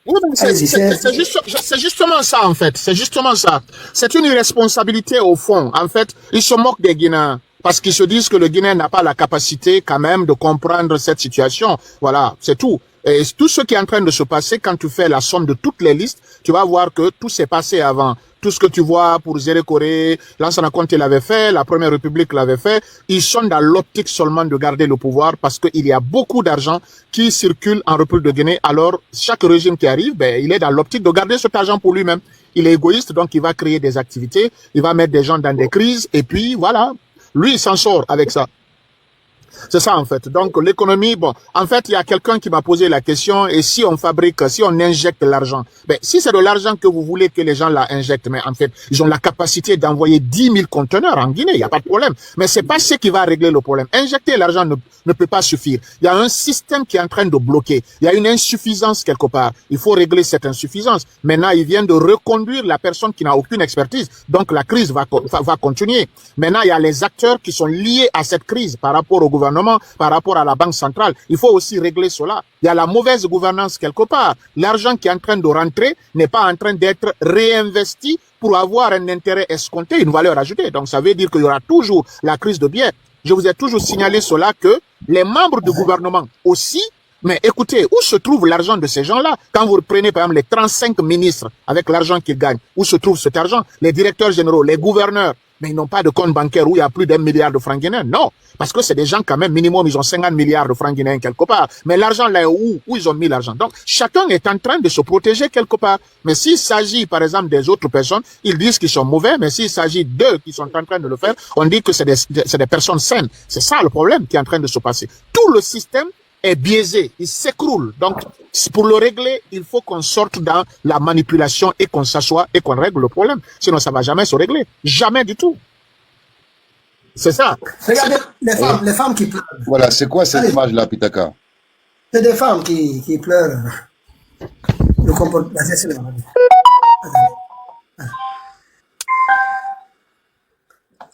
Oui, c'est justement ça, en fait. C'est justement ça. C'est une irresponsabilité, au fond. En fait, ils se moquent des Guinéens. Parce qu'ils se disent que le Guinéen n'a pas la capacité, quand même, de comprendre cette situation. Voilà, c'est tout. Et tout ce qui est en train de se passer, quand tu fais la somme de toutes les listes, tu vas voir que tout s'est passé avant. Tout ce que tu vois pour Zéré Koré, Lansana Conté l'avait fait, la Première République l'avait fait. Ils sont dans l'optique seulement de garder le pouvoir parce qu'il y a beaucoup d'argent qui circule en République de Guinée. Alors, chaque régime qui arrive, ben, il est dans l'optique de garder cet argent pour lui-même. Il est égoïste, donc il va créer des activités, il va mettre des gens dans des crises, et puis voilà. Lui, il s'en sort avec ça. C'est ça, en fait. Donc, l'économie, bon, en fait, il y a quelqu'un qui m'a posé la question, et si on fabrique, si on injecte l'argent, ben, si c'est de l'argent que vous voulez que les gens la injectent, mais en fait, ils ont la capacité d'envoyer 10 000 conteneurs en Guinée, il n'y a pas de problème. Mais c'est pas ce qui va régler le problème. Injecter l'argent ne peut pas suffire. Il y a un système qui est en train de bloquer. Il y a une insuffisance quelque part. Il faut régler cette insuffisance. Maintenant, il vient de reconduire la personne qui n'a aucune expertise. Donc, la crise va continuer. Maintenant, il y a les acteurs qui sont liés à cette crise par rapport au gouvernement, par rapport à la Banque centrale. Il faut aussi régler cela. Il y a la mauvaise gouvernance quelque part. L'argent qui est en train de rentrer n'est pas en train d'être réinvesti pour avoir un intérêt escompté, une valeur ajoutée. Donc, ça veut dire qu'il y aura toujours la crise de biais. Je vous ai toujours signalé cela que les membres du gouvernement aussi, mais écoutez, où se trouve l'argent de ces gens-là? Quand vous prenez par exemple les 35 ministres avec l'argent qu'ils gagnent, où se trouve cet argent? Les directeurs généraux, les gouverneurs, mais ils n'ont pas de compte bancaire où il y a plus d'1 milliard de francs guinéens. Non, parce que c'est des gens quand même, minimum, ils ont 50 milliards de francs guinéens quelque part. Mais l'argent là, où ils ont mis l'argent? Donc, chacun est en train de se protéger quelque part. Mais s'il s'agit, par exemple, des autres personnes, ils disent qu'ils sont mauvais, mais s'il s'agit d'eux qui sont en train de le faire, on dit que c'est des personnes saines. C'est ça le problème qui est en train de se passer. Tout le système est biaisé, il s'écroule. Donc, pour le régler, il faut qu'on sorte dans la manipulation et qu'on s'assoie et qu'on règle le problème. Sinon, ça ne va jamais se régler. Jamais du tout. C'est ça. Regardez les femmes qui pleurent. Voilà, c'est quoi cette image-là, Pitaka? C'est des femmes qui pleurent. Le comportement. C'est la maladie.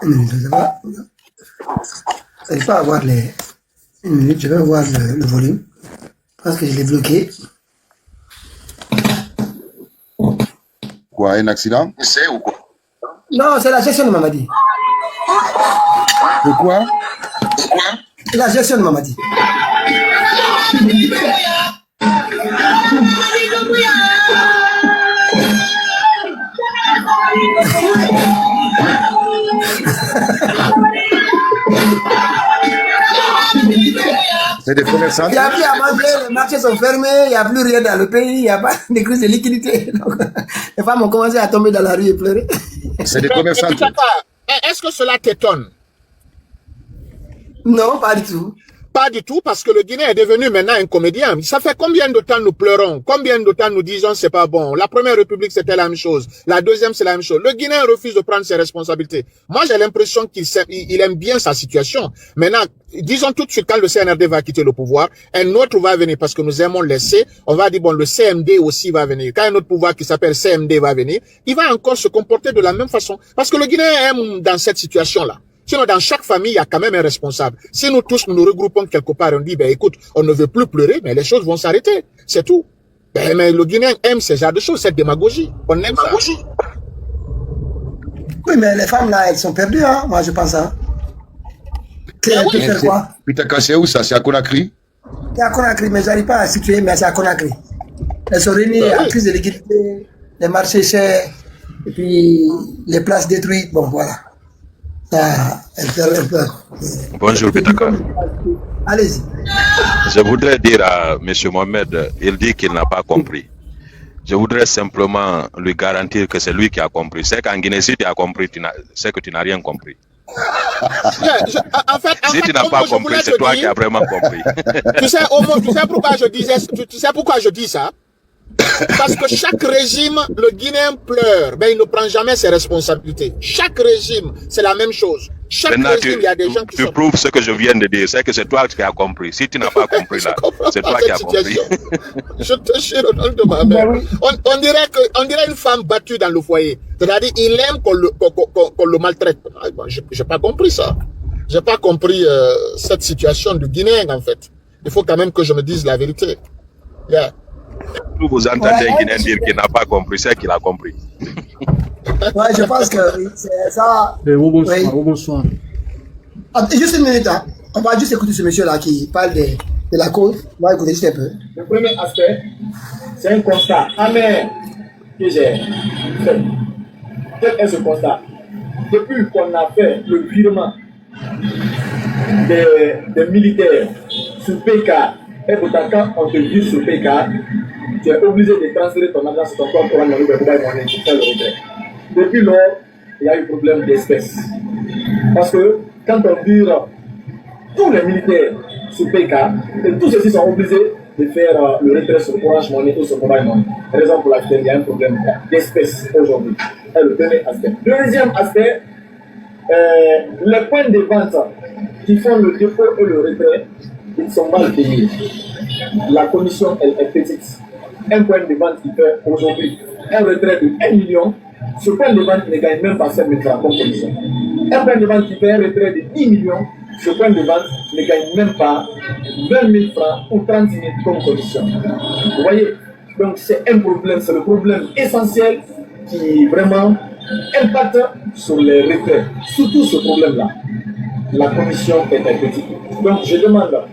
Une minute, je n'arrive pas à voir les... Une minute, je vais voir le volume. Parce que je l'ai bloqué. Quoi, un accident? C'est ou quoi? Non, c'est la gestion de Mamadi. C'est quoi? La gestion de Mamadi. C'est des commerçants. Il n'y a plus à manger, les marchés sont fermés, il n'y a plus rien dans le pays, il n'y a pas de crise de liquidité. Donc, les femmes ont commencé à tomber dans la rue et pleurer. C'est des commerçants. Est-ce que cela t'étonne? Non, pas du tout. Pas du tout, parce que le Guinéen est devenu maintenant un comédien. Ça fait combien de temps nous pleurons? Combien de temps nous disons c'est pas bon? La première république, c'était la même chose. La deuxième, c'est la même chose. Le Guinéen refuse de prendre ses responsabilités. Moi, j'ai l'impression qu'il aime bien sa situation. Maintenant, disons tout de suite, quand le CNRD va quitter le pouvoir, un autre va venir, parce que nous aimons laisser, on va dire, bon, le CMD aussi va venir. Quand un autre pouvoir qui s'appelle CMD va venir, il va encore se comporter de la même façon. Parce que le Guinéen aime dans cette situation-là. Sinon, dans chaque famille, il y a quand même un responsable. Si nous tous, nous regroupons quelque part, on dit, ben écoute, on ne veut plus pleurer, mais les choses vont s'arrêter. C'est tout. Ben, mais le Guinéen aime ce genre de choses, cette démagogie. On aime ça. Oui, mais les femmes là, elles sont perdues, hein. Moi, je pense, hein. Faire quoi? Pitaka, c'est où ça? C'est à Conakry? C'est à Conakry, mais j'arrive pas à situer, mais c'est à Conakry. Elles sont réunies à crise de liquidité, les marchés chers, et puis les places détruites, bon, voilà. Bonjour Pitaka. Allez-y. Je voudrais dire à M. Mohamed, il dit qu'il n'a pas compris. Je voudrais simplement lui garantir que c'est lui qui a compris. C'est qu'en Guinée, si tu as compris, c'est que tu n'as rien compris. Si tu n'as pas compris, c'est toi qui as vraiment compris. Tu sais pourquoi je dis ça? Parce que chaque régime, le Guinéen pleure, ben il ne prend jamais ses responsabilités. Chaque régime, c'est la même chose. Chaque régime, il y a des gens qui tu prouves ce que je viens de dire, c'est que c'est toi qui as compris. Si tu n'as pas compris là, c'est toi qui as compris. Je te jure au nom de ma mère. On dirait une femme battue dans le foyer. C'est-à-dire, il aime qu'on le maltraite. J'ai pas compris ça. J'ai pas compris cette situation du Guinéen, en fait. Il faut quand même que je me dise la vérité. Yeah. Vous entendez un Guinéen dire qu'il n'a pas compris, c'est qu'il a compris. Ouais, je pense que c'est ça. Bonsoir, bonsoir. Juste une minute, hein. On va juste écouter ce monsieur-là qui parle de la cause. On va écouter juste un peu. Le premier aspect, c'est un constat amer que j'ai fait. Quel est ce constat? Depuis qu'on a fait le virement des militaires sur PK, et pourtant, quand on te vire sur PK, tu es obligé de transférer ton argent sur ton compte pour aller pour faire le retrait. Depuis lors, il y a eu problème d'espèces. Parce que quand on vire tous les militaires sur PK, et tous ceux-ci sont obligés de faire le retrait sur Orange Money ou sur Mobile Money. Raison pour laquelle il y a un problème d'espèces aujourd'hui. C'est le premier aspect. Deuxième aspect, les points de vente qui font le dépôt et le retrait, ils sont mal payés. La commission, elle est petite. Un point de vente qui fait aujourd'hui un retrait de 1 million, ce point de vente ne gagne même pas 5 000 francs comme commission. Un point de vente qui fait un retrait de 10 millions, ce point de vente ne gagne même pas 20 000 francs ou 30 000 comme commission. Vous voyez? Donc c'est un problème, c'est le problème essentiel qui vraiment impacte sur les retraits. Surtout ce problème-là. La commission est petite. Donc je demande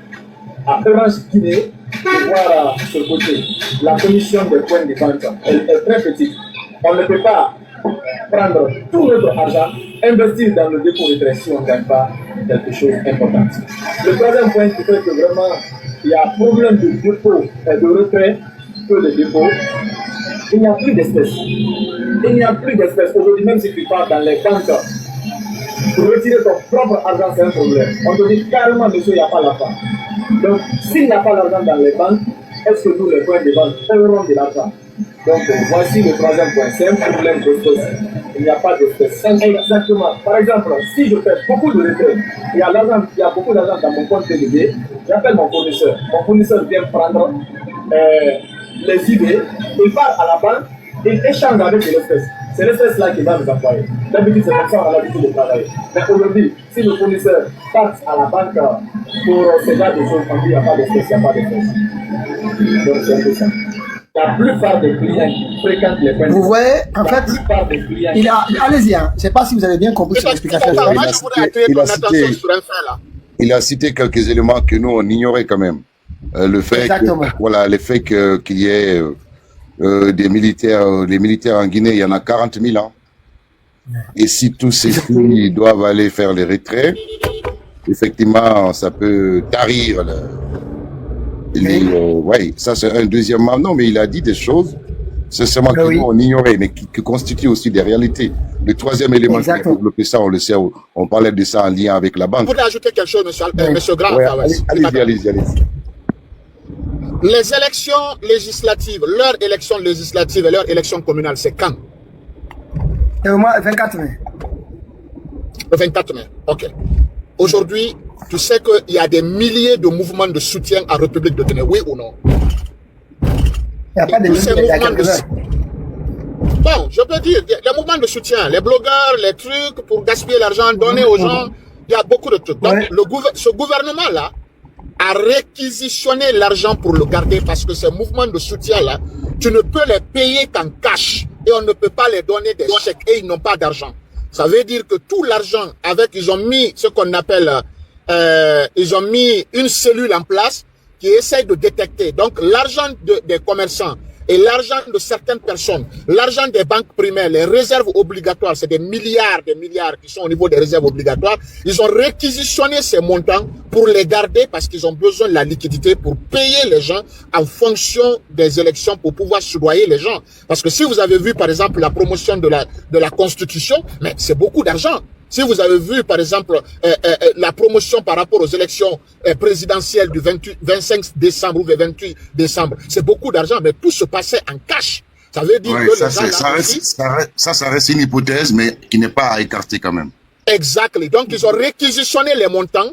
à Orange Guinée de voir ce côté. La commission des points de vente, elle est très petite. On ne peut pas prendre tout notre argent, investir dans le dépôt retrait si on ne gagne pas quelque chose d'important. Le troisième point qui fait que vraiment il y a problème de dépôt et de retrait que le dépôt. Il n'y a plus d'espèces. Il n'y a plus d'espèces. Aujourd'hui, même si tu pars dans les banques, pour retirer ton propre argent, c'est un problème. On te dit carrément, monsieur, il n'y a pas l'argent. Donc, s'il n'y a pas l'argent dans les banques, est-ce que nous, les points de vente, aurons de l'argent? Donc, voici le troisième point. C'est un problème d'espèce. Il n'y a pas d'espèce. Exactement. Par exemple, si je fais beaucoup de retraits, il y a beaucoup d'argent dans mon compte PDB, j'appelle mon fournisseur. Mon fournisseur vient prendre les idées, il part à la banque, il échange avec de l'espèce. C'est l'espèce là qui va nous employer. D'habitude, c'est comme ça qu'on a l'habitude de travailler. Mais aujourd'hui, si le fournisseur part à la banque pour ce genre de choses, on dit qu'il n'y a pas d'espèce, il n'y a pas d'espèce. Donc, c'est un peu ça. La plupart des clients qui fréquentent les points de vente. Vous voyez, en fait, allez-y, hein. Je ne sais pas si vous avez bien compris cette explication. Il a cité quelques éléments que nous, on ignorait quand même. Le fait qu'il y ait les militaires en Guinée, il y en a 40 000 ans. Et si tous ces pays doivent aller faire les retraits, effectivement, ça peut tarir oui, ça c'est un deuxièmement. Non, mais il a dit des choses, c'est seulement que nous, on ignorait, mais qui constituent aussi des réalités. Le troisième élément qui a développé ça, on le sait, on parlait de ça en lien avec la banque. Vous voulez ajouter quelque chose, monsieur Grand? Allez-y. Les élections législatives, leur élection législative et leur élection communale, c'est quand? Au mois 24 mai. Le 24 mai, ok. Aujourd'hui, tu sais qu'il y a des milliers de mouvements de soutien à République de Guinée, oui ou non? Il n'y a pas de milliers, bon, je peux dire, les mouvements de soutien, les blogueurs, les trucs pour gaspiller l'argent, donner aux gens, il y a beaucoup de trucs. Donc, ce gouvernement-là a réquisitionné l'argent pour le garder parce que ces mouvements de soutien-là, tu ne peux les payer qu'en cash et on ne peut pas les donner des chèques et ils n'ont pas d'argent. Ça veut dire que tout l'argent, ils ont mis ce qu'on appelle, ils ont mis une cellule en place qui essaye de détecter. Donc, l'argent des commerçants et l'argent de certaines personnes, l'argent des banques primaires, les réserves obligatoires, c'est des milliards qui sont au niveau des réserves obligatoires. Ils ont réquisitionné ces montants pour les garder parce qu'ils ont besoin de la liquidité pour payer les gens en fonction des élections pour pouvoir soudoyer les gens. Parce que si vous avez vu, par exemple, la promotion de la Constitution, mais c'est beaucoup d'argent. Si vous avez vu, par exemple, la promotion par rapport aux élections présidentielles du 25 décembre ou du 28 décembre, c'est beaucoup d'argent, mais tout se passait en cash. Ça veut dire que ça reste une hypothèse, mais qui n'est pas à écarter quand même. Exactement. Donc, ils ont réquisitionné les montants.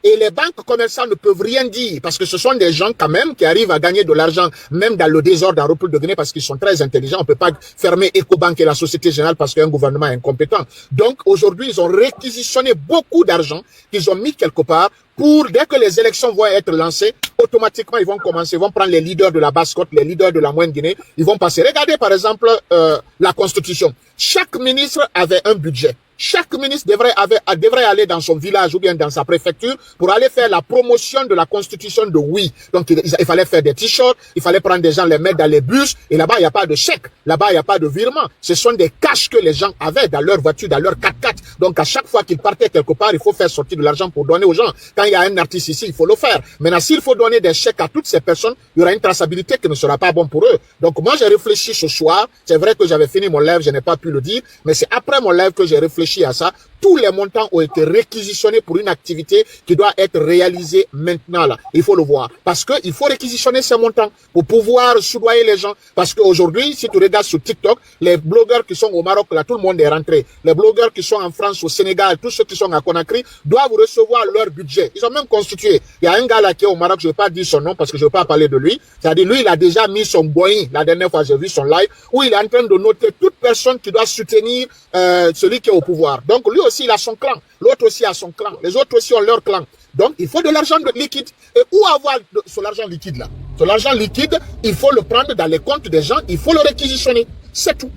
Et les banques commerciales ne peuvent rien dire parce que ce sont des gens quand même qui arrivent à gagner de l'argent même dans le désordre en République de Guinée parce qu'ils sont très intelligents. On ne peut pas fermer Ecobank et la Société Générale parce qu'un gouvernement est incompétent. Donc aujourd'hui, ils ont réquisitionné beaucoup d'argent qu'ils ont mis quelque part pour, dès que les élections vont être lancées, automatiquement, ils vont commencer, ils vont prendre les leaders de la Basse-Côte, les leaders de la Moyenne Guinée, ils vont passer. Regardez par exemple la Constitution. Chaque ministre avait un budget. Chaque ministre devrait aller dans son village ou bien dans sa préfecture pour aller faire la promotion de la Constitution de oui. Donc, il fallait faire des t-shirts, il fallait prendre des gens, les mettre dans les bus, et là-bas, il n'y a pas de chèque, là-bas, il n'y a pas de virement. Ce sont des cash que les gens avaient dans leur voiture, dans leur 4x4. Donc, à chaque fois qu'ils partaient quelque part, il faut faire sortir de l'argent pour donner aux gens. Quand il y a un artiste ici, il faut le faire. Maintenant, s'il faut donner des chèques à toutes ces personnes, il y aura une traçabilité qui ne sera pas bonne pour eux. Donc, moi, j'ai réfléchi ce soir. C'est vrai que j'avais fini mon live, je n'ai pas pu le dire, mais c'est après mon live que j'ai réfléchi à ça. Tous les montants ont été réquisitionnés pour une activité qui doit être réalisée maintenant là. Il faut le voir. Parce que il faut réquisitionner ces montants pour pouvoir soudoyer les gens. Parce qu'aujourd'hui, si tu regardes sur TikTok, les blogueurs qui sont au Maroc, là, tout le monde est rentré. Les blogueurs qui sont en France, au Sénégal, tous ceux qui sont à Conakry, doivent recevoir leur budget. Ils ont même constitué. Il y a un gars là qui est au Maroc, je ne vais pas dire son nom parce que je ne veux pas parler de lui. C'est-à-dire, lui, il a déjà mis son Boeing. La dernière fois, j'ai vu son live, où il est en train de noter toute personne qui doit soutenir celui qui est au pouvoir. Donc, lui aussi, il a son clan. L'autre aussi a son clan. Les autres aussi ont leur clan. Donc, il faut de l'argent liquide. Et où avoir son argent liquide là? Son argent liquide, il faut le prendre dans les comptes des gens, il faut le réquisitionner. C'est tout.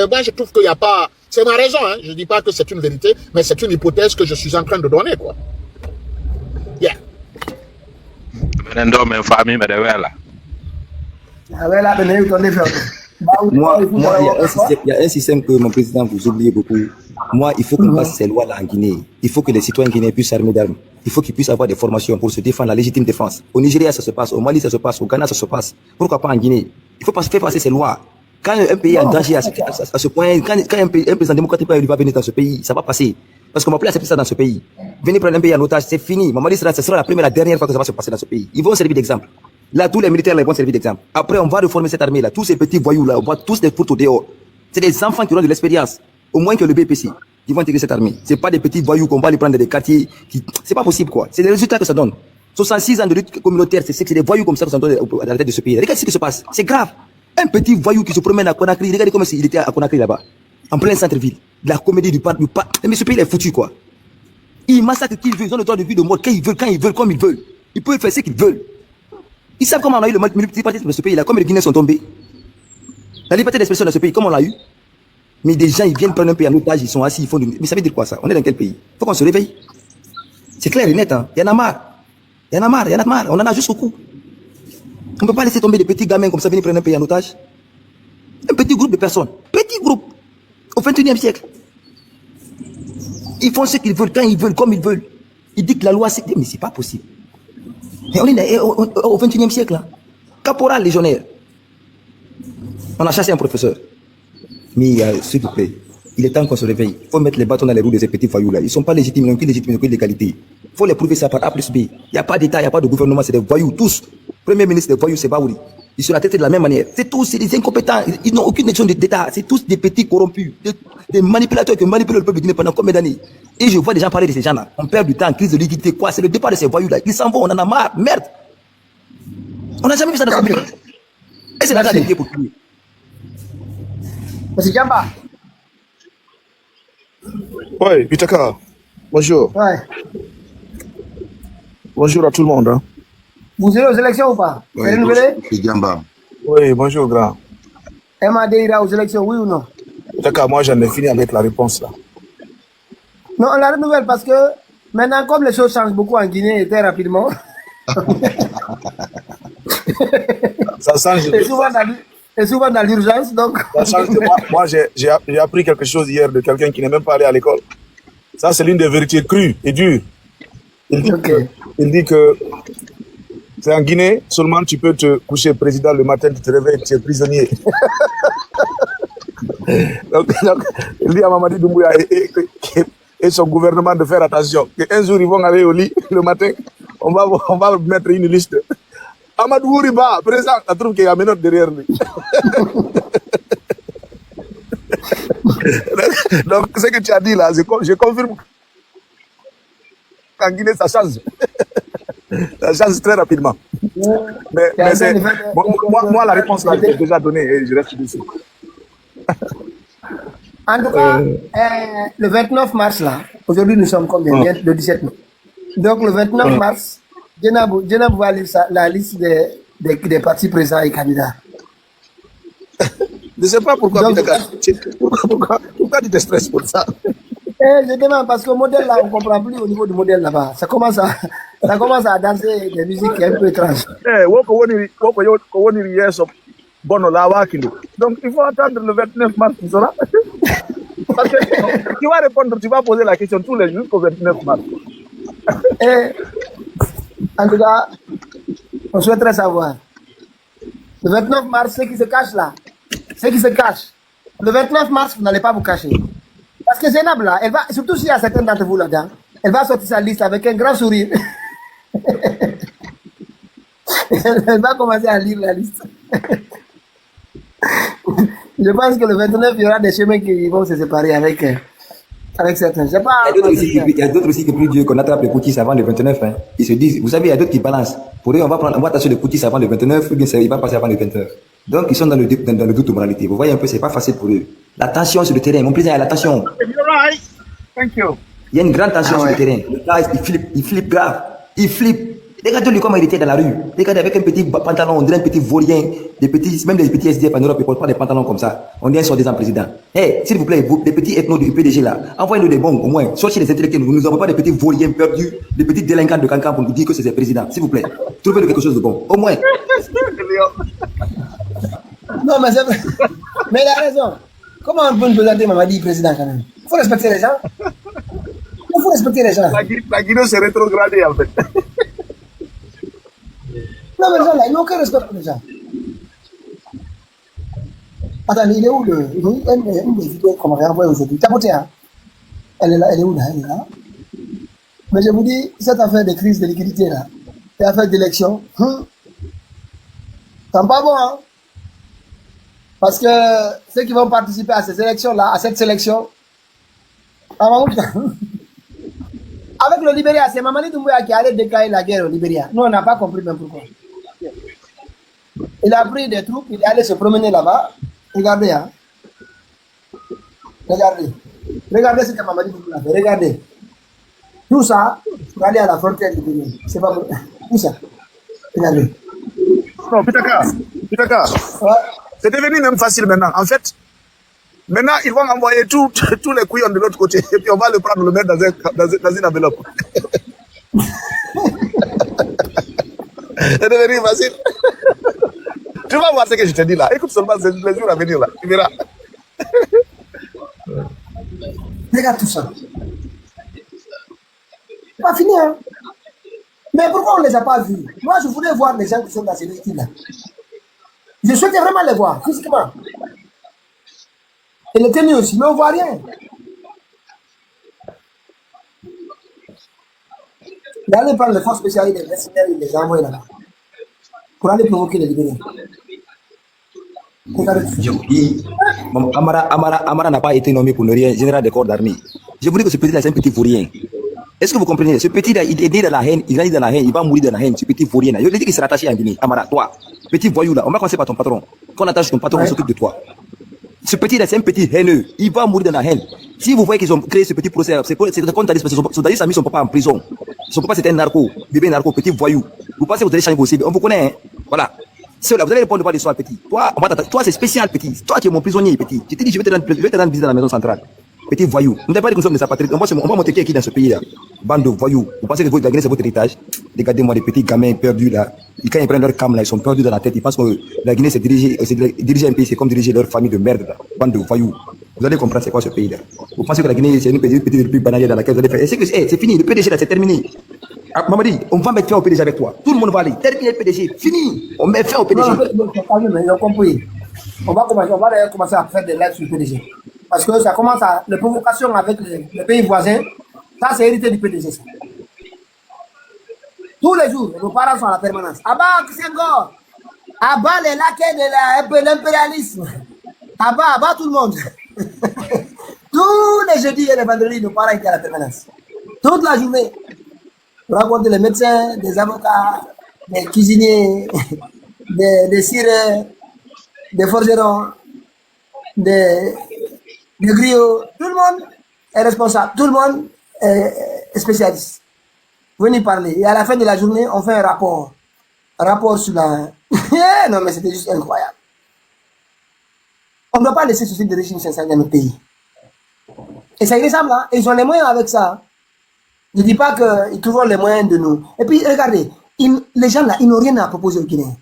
Moi, je trouve qu'il n'y a pas... C'est ma raison, hein. Je ne dis pas que c'est une vérité, mais c'est une hypothèse que je suis en train de donner, quoi. Yeah. Moi, il y a un système que mon président, vous oubliez beaucoup. Moi, il faut qu'on passe ces lois-là en Guinée. Il faut que les citoyens guinéens puissent s'armer d'armes. Il faut qu'ils puissent avoir des formations pour se défendre, la légitime défense. Au Nigeria, ça se passe. Au Mali, ça se passe. Au Ghana, ça se passe. Pourquoi pas en Guinée? Il faut faire passer ces lois. Quand un pays est en danger à ce point, quand un président démocratique va venir dans ce pays, ça va passer. Parce qu'on va plus accepter ça dans ce pays. venir prendre un pays en otage, c'est fini. Mamadi ce sera la première et la dernière fois que ça va se passer dans ce pays. Ils vont servir d'exemple. Là, tous les militaires là, ils vont servir d'exemple. Après, on va reformer cette armée là. Tous ces petits voyous là, on va tous les foutre au dehors. C'est des enfants qui auront de l'expérience. Au moins que le BPC. Ils vont intégrer cette armée. C'est pas des petits voyous qu'on va les prendre dans des quartiers. C'est pas possible quoi. C'est des résultats que ça donne. 66 ans de lutte communautaire, c'est des voyous comme ça qui sont à la tête de ce pays. Regardez ce qui se passe. C'est grave. Un petit voyou qui se promène à Conakry. Regardez comment il était à Conakry là-bas. En plein centre-ville. De la comédie du parc. Mais ce pays il est foutu quoi. Ils massacrent qui ils veulent. Ils ont le droit de vie de mort quand ils veulent, comme ils veulent. Ils peuvent faire ce qu'ils veulent. Ils savent comment on a eu le multipartisme dans ce pays là. Comme les Guinéens sont tombés. La liberté d'expression dans ce pays, comment on l'a eu. Mais des gens, ils viennent prendre un pays en otage, ils sont assis, ils font du... Mais ça veut dire quoi ça? On est dans quel pays? Faut qu'on se réveille. C'est clair et net, hein. Il y en a marre. Il y en a marre, il y en a marre. On en a jusqu'au cou. On ne peut pas laisser tomber des petits gamins comme ça venir prendre un pays en otage. Un petit groupe de personnes. Petit groupe. Au 21e siècle. Ils font ce qu'ils veulent, quand ils veulent, comme ils veulent. Ils disent que la loi, c'est... Mais c'est pas possible. Et on est au 21e siècle, là. Caporal légionnaire. On a chassé un professeur. Mais s'il vous plaît, il est temps qu'on se réveille. Il faut mettre les bâtons dans les roues de ces petits voyous là. Ils ne sont pas légitimes, ils n'ont aucune légitimité, aucune légalité. Il faut les prouver ça par A plus B. Il n'y a pas d'État, il n'y a pas de gouvernement, c'est des voyous, tous. Premier ministre des voyous, c'est Baouri. Ils sont traités de la même manière. C'est tous, c'est des incompétents. Ils n'ont aucune notion d'État. C'est tous des petits corrompus, des manipulateurs qui manipulent le peuple guinéen pendant combien d'années. Et je vois des gens parler de ces gens-là. On perd du temps, crise de liquidité, quoi. C'est le départ de ces voyous là. Ils s'en vont, on en a marre, merde. On n'a jamais vu ça dans ce pays. Et c'est la réalité pour tout. Monsieur Djamba. Oui, Pitaka. Bonjour. Ouais. Bonjour à tout le monde. Hein. Vous allez aux élections ou pas? Oui, C'est renouvelé? c'est Djamba. Oui, bonjour, grand. MAD ira aux élections, oui ou non? Pitaka, moi j'en ai fini avec la réponse là. Non, on la renouvelle parce que maintenant, comme les choses changent beaucoup en Guinée et très rapidement, ça change. et souvent dans l'urgence, donc. Ça change de moi. Moi, j'ai appris quelque chose hier de quelqu'un qui n'est même pas allé à l'école. Ça, c'est l'une des vérités crues et dures. Il dit que c'est en Guinée, seulement tu peux te coucher président le matin, tu te réveilles, tu es prisonnier. donc, il dit à Mamadi Doumbouya et son gouvernement de faire attention. Qu'un jour, ils vont aller au lit le matin, on va mettre une liste. Amadou Ouriba, président, tu trouves qu'il y a une note derrière lui. Donc, ce que tu as dit là, je confirme qu'en Guinée, ça change. Ça change très rapidement. Mais moi, la réponse là, je l'ai déjà donnée et je reste dessus. En tout cas, le 29 mars là, aujourd'hui nous sommes combien? Le 17 mai. Donc le 29 mars, Djenab va lire la liste des partis présents et candidats. Je ne sais pas pourquoi tu te stresses pour ça. Je demande parce que le modèle là, on ne comprend plus au niveau du modèle là-bas. Ça commence à danser des musiques un peu étranges. Donc il faut attendre le 29 mars, tu sauras. Parce que tu vas répondre, tu vas poser la question tous les jours jusqu'au 29 mars. En tout cas, on souhaiterait savoir. Le 29 mars, ceux qui se cachent là, le 29 mars, vous n'allez pas vous cacher. Parce que Zainab là, elle va, surtout s'il y a certains d'entre vous là-dedans, elle va sortir sa liste avec un grand sourire. Elle va commencer à lire la liste. Je pense que le 29, il y aura des chemins qui vont se séparer avec certains. Il y a d'autres aussi qui prient Dieu qu'on attrape les coutis avant le 29. Hein. Ils se disent, vous savez, il y a d'autres qui balancent. Pour eux, on va attacher les coutis avant le 29, ou bien il va passer avant le 29. Donc, ils sont dans le doute de moralité. Vous voyez un peu, c'est pas facile pour eux. La tension sur le terrain, mon président, il y a la tension. Thank you. Il y a une grande tension sur le terrain. Là, il flippe grave. Il flippe. Regardez-lui comment il était dans la rue. Regardez avec un petit pantalon, on dirait un petit vaurien, même des petits SDF en Europe, ils ne portent pas des pantalons comme ça. On dirait qu'ils sont des président. Hey, s'il vous plaît, vous, les petits ethnos du PDG là, envoyez-nous des bombes au moins. Sortez les intellectuels, nous n'avons pas des petits vauriens perdus, des petits délinquants de Cancan pour nous dire que c'est des présidents. S'il vous plaît, trouvez-nous quelque chose de bon. Au moins. Non, mais c'est vrai. Mais il a raison. Comment on peut nous présenter Mamadi président quand même? Il faut respecter les gens. Il faut respecter les gens. La Guinée s'est rétrogradée en fait. Non, mais les gens là, ils n'ont aucun respect pour les gens. Attends, il est où une des vidéos qu'on m'avait envoyée aujourd'hui? Tapoté, hein? Elle est là, elle est où là? Elle est là. Mais je vous dis, cette affaire de crise de liquidité là, cette affaire d'élection, c'est pas bon, hein? Parce que ceux qui vont participer à ces élections-là, à cette sélection, avec le Libéria, c'est Mamadi Doumbouya qui allait déclarer la guerre au Libéria. Nous, on n'a pas compris même pourquoi. Il a pris des troupes, il est allé se promener là-bas. Regardez, hein. Regardez. Regardez ce que Mamadi Doumbouya fait. Regardez. Tout ça, pour aller à la frontière libérienne. C'est pas bon. Tout ça. Regardez. Non, Pitaka. Ouais. C'est devenu même facile maintenant. En fait, maintenant, ils vont envoyer tous les couillons de l'autre côté. Et puis, on va le prendre, le mettre dans une enveloppe. C'est devenu facile. Tu vas voir ce que je te dis là. Écoute seulement les jours à venir là. Tu verras. Regarde tout ça. C'est pas fini, hein. Mais pourquoi on ne les a pas vus? Moi, je voulais voir les gens qui sont dans ces véhicules-là. Je souhaitais vraiment les voir, physiquement. Et les tenues aussi, mais on ne voit rien. Il allait prendre les forces spéciales des mercenaires et les envoyer là-bas. Pour aller provoquer les libéraux. Je vous dis, Amara n'a pas été nommé pour ne rien, général des corps d'armée. Je vous dis que ce petit-là, c'est un petit vaurien. Est-ce que vous comprenez? Ce petit-là, il est né dans la haine, il grandit dans la haine, il va mourir dans la haine, ce petit vaurien-là. Je lui ai dit qu'il s'est rattaché à Guinée. Amara, toi, petit voyou là, on va commencer par ton patron. Quand on attache ton patron, on s'occupe de toi. Ce petit-là, c'est un petit haineux. Il va mourir dans la haine. Si vous voyez qu'ils ont créé ce petit procès, c'est comme Dadis, parce que son Dadis a mis son papa en prison. Son papa, c'était un narco, bébé narco, petit voyou. Vous pensez que vous allez changer vos cibles? On vous connaît, hein? Voilà. C'est là, vous allez répondre devant l'histoire, petit. Toi, toi, c'est spécial, petit. Toi qui es mon prisonnier, petit. Je t'ai dit, je vais te rendre visite dans la maison centrale. Petit voyou. Vous n'avez pas dit que nous sommes des apatrides. On va monter qui dans ce pays-là? Bande de voyous. Vous pensez que la Guinée, c'est votre héritage? Regardez-moi, les petits gamins perdus là. Quand ils prennent leur cam là, ils sont perdus dans la tête. Ils pensent que la Guinée, c'est diriger un pays, c'est comme diriger leur famille de merde là. Bande de voyous. Vous allez comprendre c'est quoi ce pays-là. Vous pensez que la Guinée, c'est une petite république bananière dans laquelle vous allez faire. Et c'est fini. Le PDG là, c'est terminé. Mamadi, on va mettre fin au PDG avec toi. Tout le monde va aller. Terminer le PDG. Fini. On met fin au PDG. Non, ils ont compris. On va d'ailleurs commencer à faire des lives sur le PDG. Parce que ça commence à. Les provocations avec les pays voisins, ça c'est hérité du PDG. Ça. Tous les jours, nos parents sont à la permanence. Abat Senghor, abat les laquais de l'impérialisme. Abat tout le monde. Tous les jeudis et les vendredis, nos parents étaient à la permanence. Toute la journée. Pour rencontrer les médecins, des avocats, des cuisiniers, des cireurs, des forgerons, des griots. Tout le monde est responsable. Tout le monde est spécialiste. Venez parler. Et à la fin de la journée, on fait un rapport. Un rapport sur la... Non, mais c'était juste incroyable. On ne doit pas laisser ce type de régime s'installer dans notre pays. Et c'est irrécemment, hein? Ils ont les moyens avec ça. Je ne dis pas qu'ils trouveront les moyens de nous. Et puis, regardez, les gens là, ils n'ont rien à proposer aux Guinéens.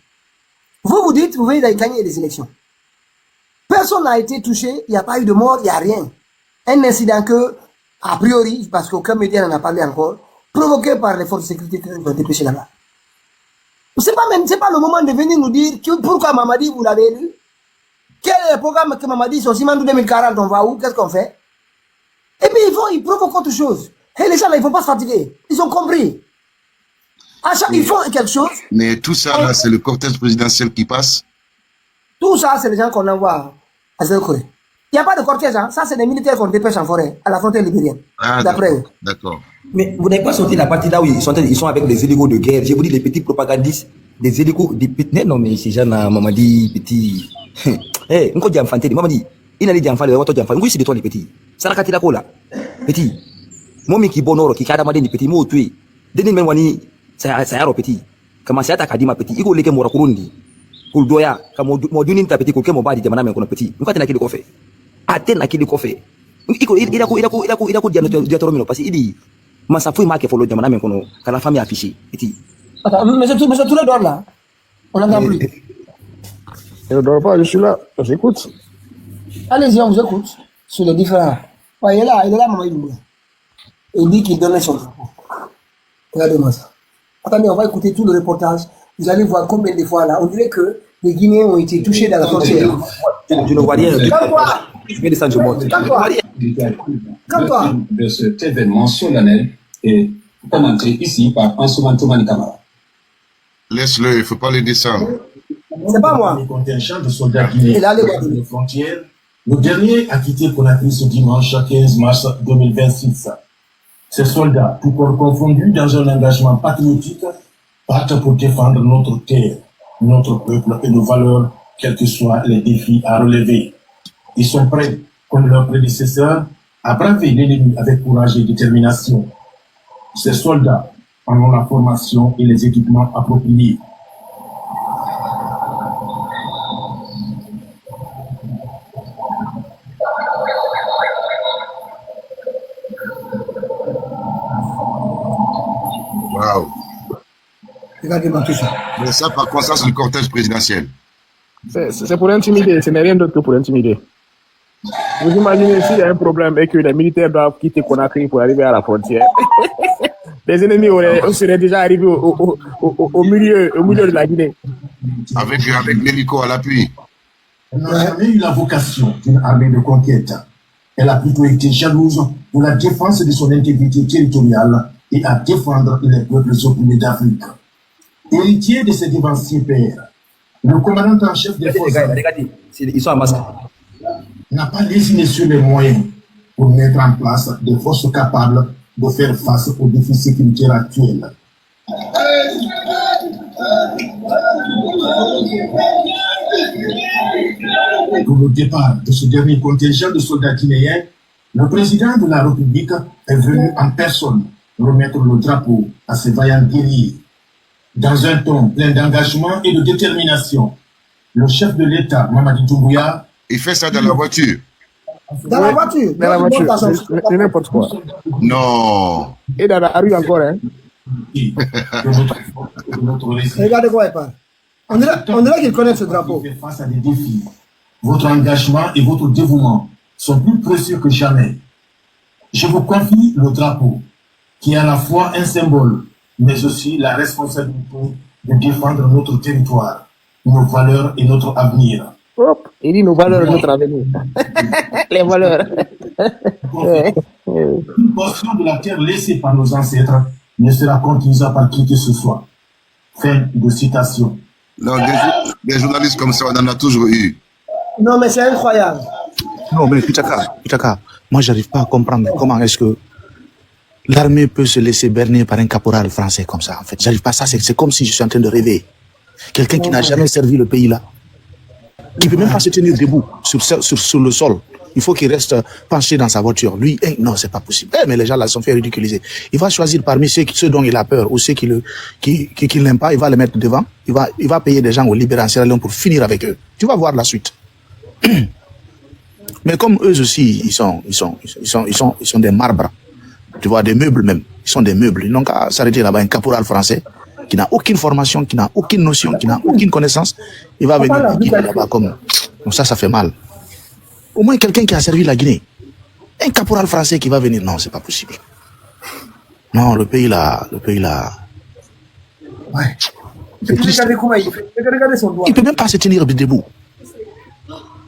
Vous dites, vous venez de gagner des élections. Personne n'a été touché, il n'y a pas eu de mort, il n'y a rien. Un incident que, a priori, parce qu'aucun média n'en a parlé encore, provoqué par les forces de sécurité qui ont dépêché là-bas. C'est pas le moment de venir nous dire pourquoi Mamadi, vous l'avez élu. Quel est le programme que Mamadi, sur Simandou 2040, on va où? Qu'est-ce qu'on fait? Et puis, ils provoquent autre chose. Et les gens là, ils ne vont pas se fatiguer. Ils ont compris. Ils font quelque chose. Mais tout ça, là, c'est le cortège présidentiel qui passe. Tout ça, c'est les gens qu'on envoie à Zéro-Corée. Il n'y a pas de cortège, hein. Ça, c'est des militaires qu'on dépêche en forêt, à la frontière libérienne. Ah, d'après eux. D'accord. Mais vous n'avez pas sorti la partie là où ils sont avec les hélicos de guerre. Je vous dis, les petits propagandistes, des hélicos, des petits. Non, mais ces gens-là, Mamadi, petit. Eh, on dit enfant, Mamadi, il a dit enfant, il a dit enfant. Oui, c'est de toi, les petits. Ça n'a qu'à dire là. Petit. Moi, qui bonheur, qui cadre des petits mots, tués. Dès même wani, ça y a petit. Comment ça t'a dit ma petit? Il faut les mots kurundi. Pour doya, comme mon dunin ta petit, pour badi, jamana, mais qu'on a petit. Nous, quand on a qui le coffre. Attends, à qui le coffre. Il a diatoromino, parce qu'il dit, ma sa fouille marqué pour le jamana, mais qu'on a la famille affichée. Petit. Attends, mais tout le dort là. On n'entend plus. Je ne dors pas, je suis là, j'écoute. Allez-y, on vous écoute. Sur les différents. Ouais, il est là, maman, il dit qu'il donnait son drapeau. Regardez-moi ça. Attendez, on va écouter tout le reportage. Vous allez voir combien de fois là. On dirait que les Guinéens ont été touchés dans la frontière. Tu ne vois rien. Calme-toi. Je vais descendre, je monte. Calme-toi. De cet événement solennel et commencer ici par Ansoumane Toumani Kamara. Laisse-le, il ne faut pas le descendre. C'est pas moi. Le contingent de soldats guinéens Il a les de la frontière. Le dernier a quitté Conakry ce dimanche 15 mars 2026. Ces soldats, tout corps confondus dans un engagement patriotique, partent pour défendre notre terre, notre peuple et nos valeurs, quels que soient les défis à relever. Ils sont prêts, comme leurs prédécesseurs, à braver l'ennemi avec courage et détermination. Ces soldats en ont la formation et les équipements appropriés. Waouh. Regardez-moi tout ça. Mais ça, par contre, ça, c'est le cortège présidentiel. C'est pour intimider, ce n'est rien d'autre que pour intimider. Vous imaginez s'il y a un problème et que les militaires doivent quitter Conakry pour arriver à la frontière. Les ennemis seraient déjà arrivés au milieu de la Guinée. Avec l'hélico à l'appui. Elle n'a jamais eu la vocation d'une armée de conquête. Elle a plutôt été jalouse pour la défense de son intégrité territoriale et à défendre les peuples opprimés d'Afrique. Héritier de ses dévanciers pères, le commandant en chef des forces Ils sont en masse. n'a pas lésiné sur les moyens pour mettre en place des forces capables de faire face aux défis sécuritaires actuels. Pour le départ de ce dernier contingent de soldats guinéens, le président de la République est venu en personne remettre le drapeau à ses vaillants guerriers. Dans un ton plein d'engagement et de détermination, le chef de l'État, Mamadi Doumbouya, il fait ça dans la voiture. Dans la voiture. Dans la voiture, c'est n'importe quoi. Non. Et dans la rue encore, hein. Regardez quoi il parle. On dirait qu'il connaît ce drapeau. Face à des défis, votre engagement et votre dévouement sont plus précieux que jamais. Je vous confie le drapeau, qui est à la fois un symbole, mais aussi la responsabilité de défendre notre territoire, nos valeurs et notre avenir. Hop, il dit nos valeurs et notre avenir. Les valeurs. Une portion de la terre laissée par nos ancêtres ne sera conquise par qui que ce soit. Fin de citation. Non, des journalistes comme ça, on en a toujours eu. Non, mais c'est incroyable. Non, mais Pitaka, moi, j'arrive pas à comprendre comment est-ce que l'armée peut se laisser berner par un caporal français comme ça, en fait. J'arrive pas à ça, c'est comme si je suis en train de rêver. Quelqu'un qui n'a jamais servi le pays là. Il peut même pas se tenir debout sur le sol. Il faut qu'il reste penché dans sa voiture. Lui, non, c'est pas possible. Mais les gens là sont fait ridiculiser. Il va choisir parmi ceux dont il a peur ou ceux qui l'aiment pas, il va les mettre devant. Il va payer des gens au Libéral Sierra Leone pour finir avec eux. Tu vas voir la suite. Mais comme eux aussi, ils sont des marbres. Tu vois, des meubles même. Ils sont des meubles. Ils n'ont qu'à s'arrêter là-bas, un caporal français qui n'a aucune formation, qui n'a aucune notion, qui n'a aucune connaissance. Il va venir là-bas comme... Donc ça fait mal. Au moins quelqu'un qui a servi la Guinée. Un caporal français qui va venir, non, c'est pas possible. Non, le pays là... Ouais. Regardez comment il fait. Regardez son doigt. Il peut même pas se tenir debout.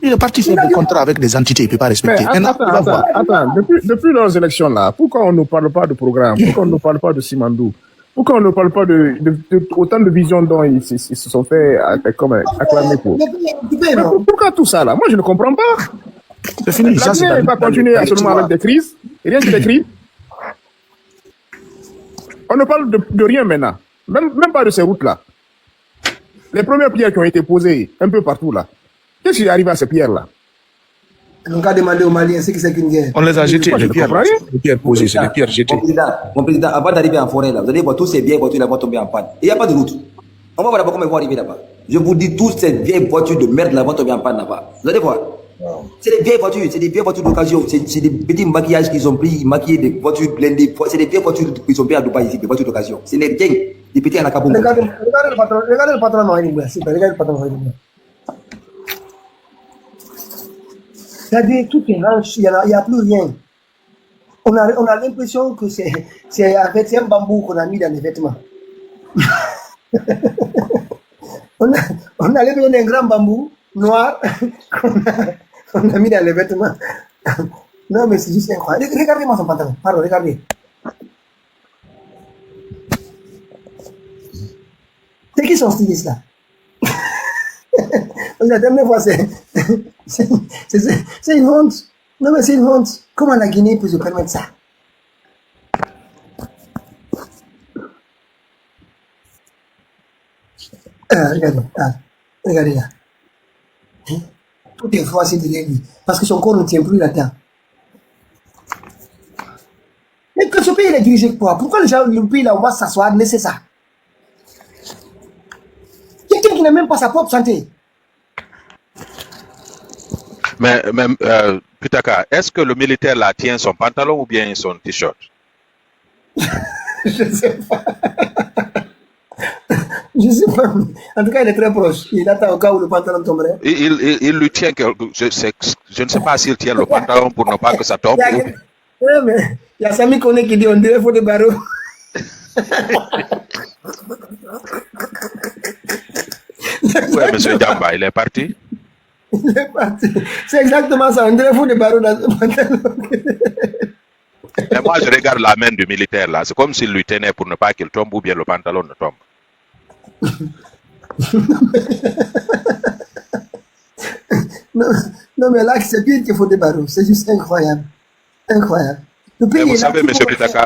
Il est parti faire des contrats avec des entités, il ne peut pas respecter. Mais attends, depuis leurs élections là, pourquoi on ne parle pas de programme? Pourquoi on ne parle pas de Simandou? Pourquoi on ne parle pas de autant de visions dont ils se sont fait acclamer pour? Pourquoi tout ça là? Moi je ne comprends pas. C'est fini. La Guinée va continuer seulement avec des crises, et rien que des crises. On ne parle de rien maintenant, même pas de ces routes là. Les premières pierres qui ont été posées un peu partout là. Qu'est-ce qui arrive à ces pierres-là? On a demandé aux Maliens ce que c'est qu'une guerre. On les a jetées, les pierres posées, c'est les pierres jetées. Mon président, avant d'arriver en forêt, là, vous allez voir tous ces vieilles voitures là vont tomber en panne. Et il n'y a pas de route. On va voir d'abord comment ils vont arriver là-bas. Je vous dis, toutes ces vieilles voitures de merde là vont tomber en panne là-bas. Vous allez voir. C'est des vieilles voitures d'occasion. C'est des petits maquillages qu'ils ont pris, maquillés des voitures blindées. C'est des vieilles voitures qu'ils ont pris à Dubaï ici, des voitures d'occasion. C'est les vieilles, des petits à la cabou. Regardez le patron Mohamed, s'il vous plaît. Regardez le patron Mohamed. C'est-à-dire, tout est ranch, il n'y a plus rien. On a l'impression que c'est un bambou qu'on a mis dans les vêtements. on a l'impression d'un grand bambou noir qu'on a mis dans les vêtements. Non, mais c'est juste incroyable. Regardez-moi son pantalon. Pardon, regardez. qui sont stylistes là? La dernière fois, c'est une honte. Non, mais c'est une honte. Comment la Guinée peut se permettre ça? Regardez là. Tout est froissé derrière lui. Parce que son corps ne tient plus là-dedans. Mais que ce pays est dirigé quoi? Pourquoi les gens, le pays là, on va s'asseoir, laisser ça? Quelqu'un qui n'a même pas sa propre santé. Mais Pitaka, est-ce que le militaire là tient son pantalon ou bien son t-shirt? Je ne sais pas. Je ne sais pas. En tout cas, il est très proche. Il attend au cas où le pantalon tomberait. Il lui tient je ne sais pas s'il tient le pantalon pour ne pas que ça tombe. Mais il y a Sami Kone qui dit on dirait faut des barreaux. Ouais, monsieur Djamba, il est parti. Il est parti. C'est exactement ça. On dirait faut des barreaux dans ce pantalon. Mais moi, je regarde la main du militaire là. C'est comme s'il lui tenait pour ne pas qu'il tombe ou bien le pantalon ne tombe. Non, mais là, c'est pire qu'il faut des barreaux. C'est juste incroyable. Incroyable. Le pays Mais vous est là, savez, tout monsieur le monde- Pitaka,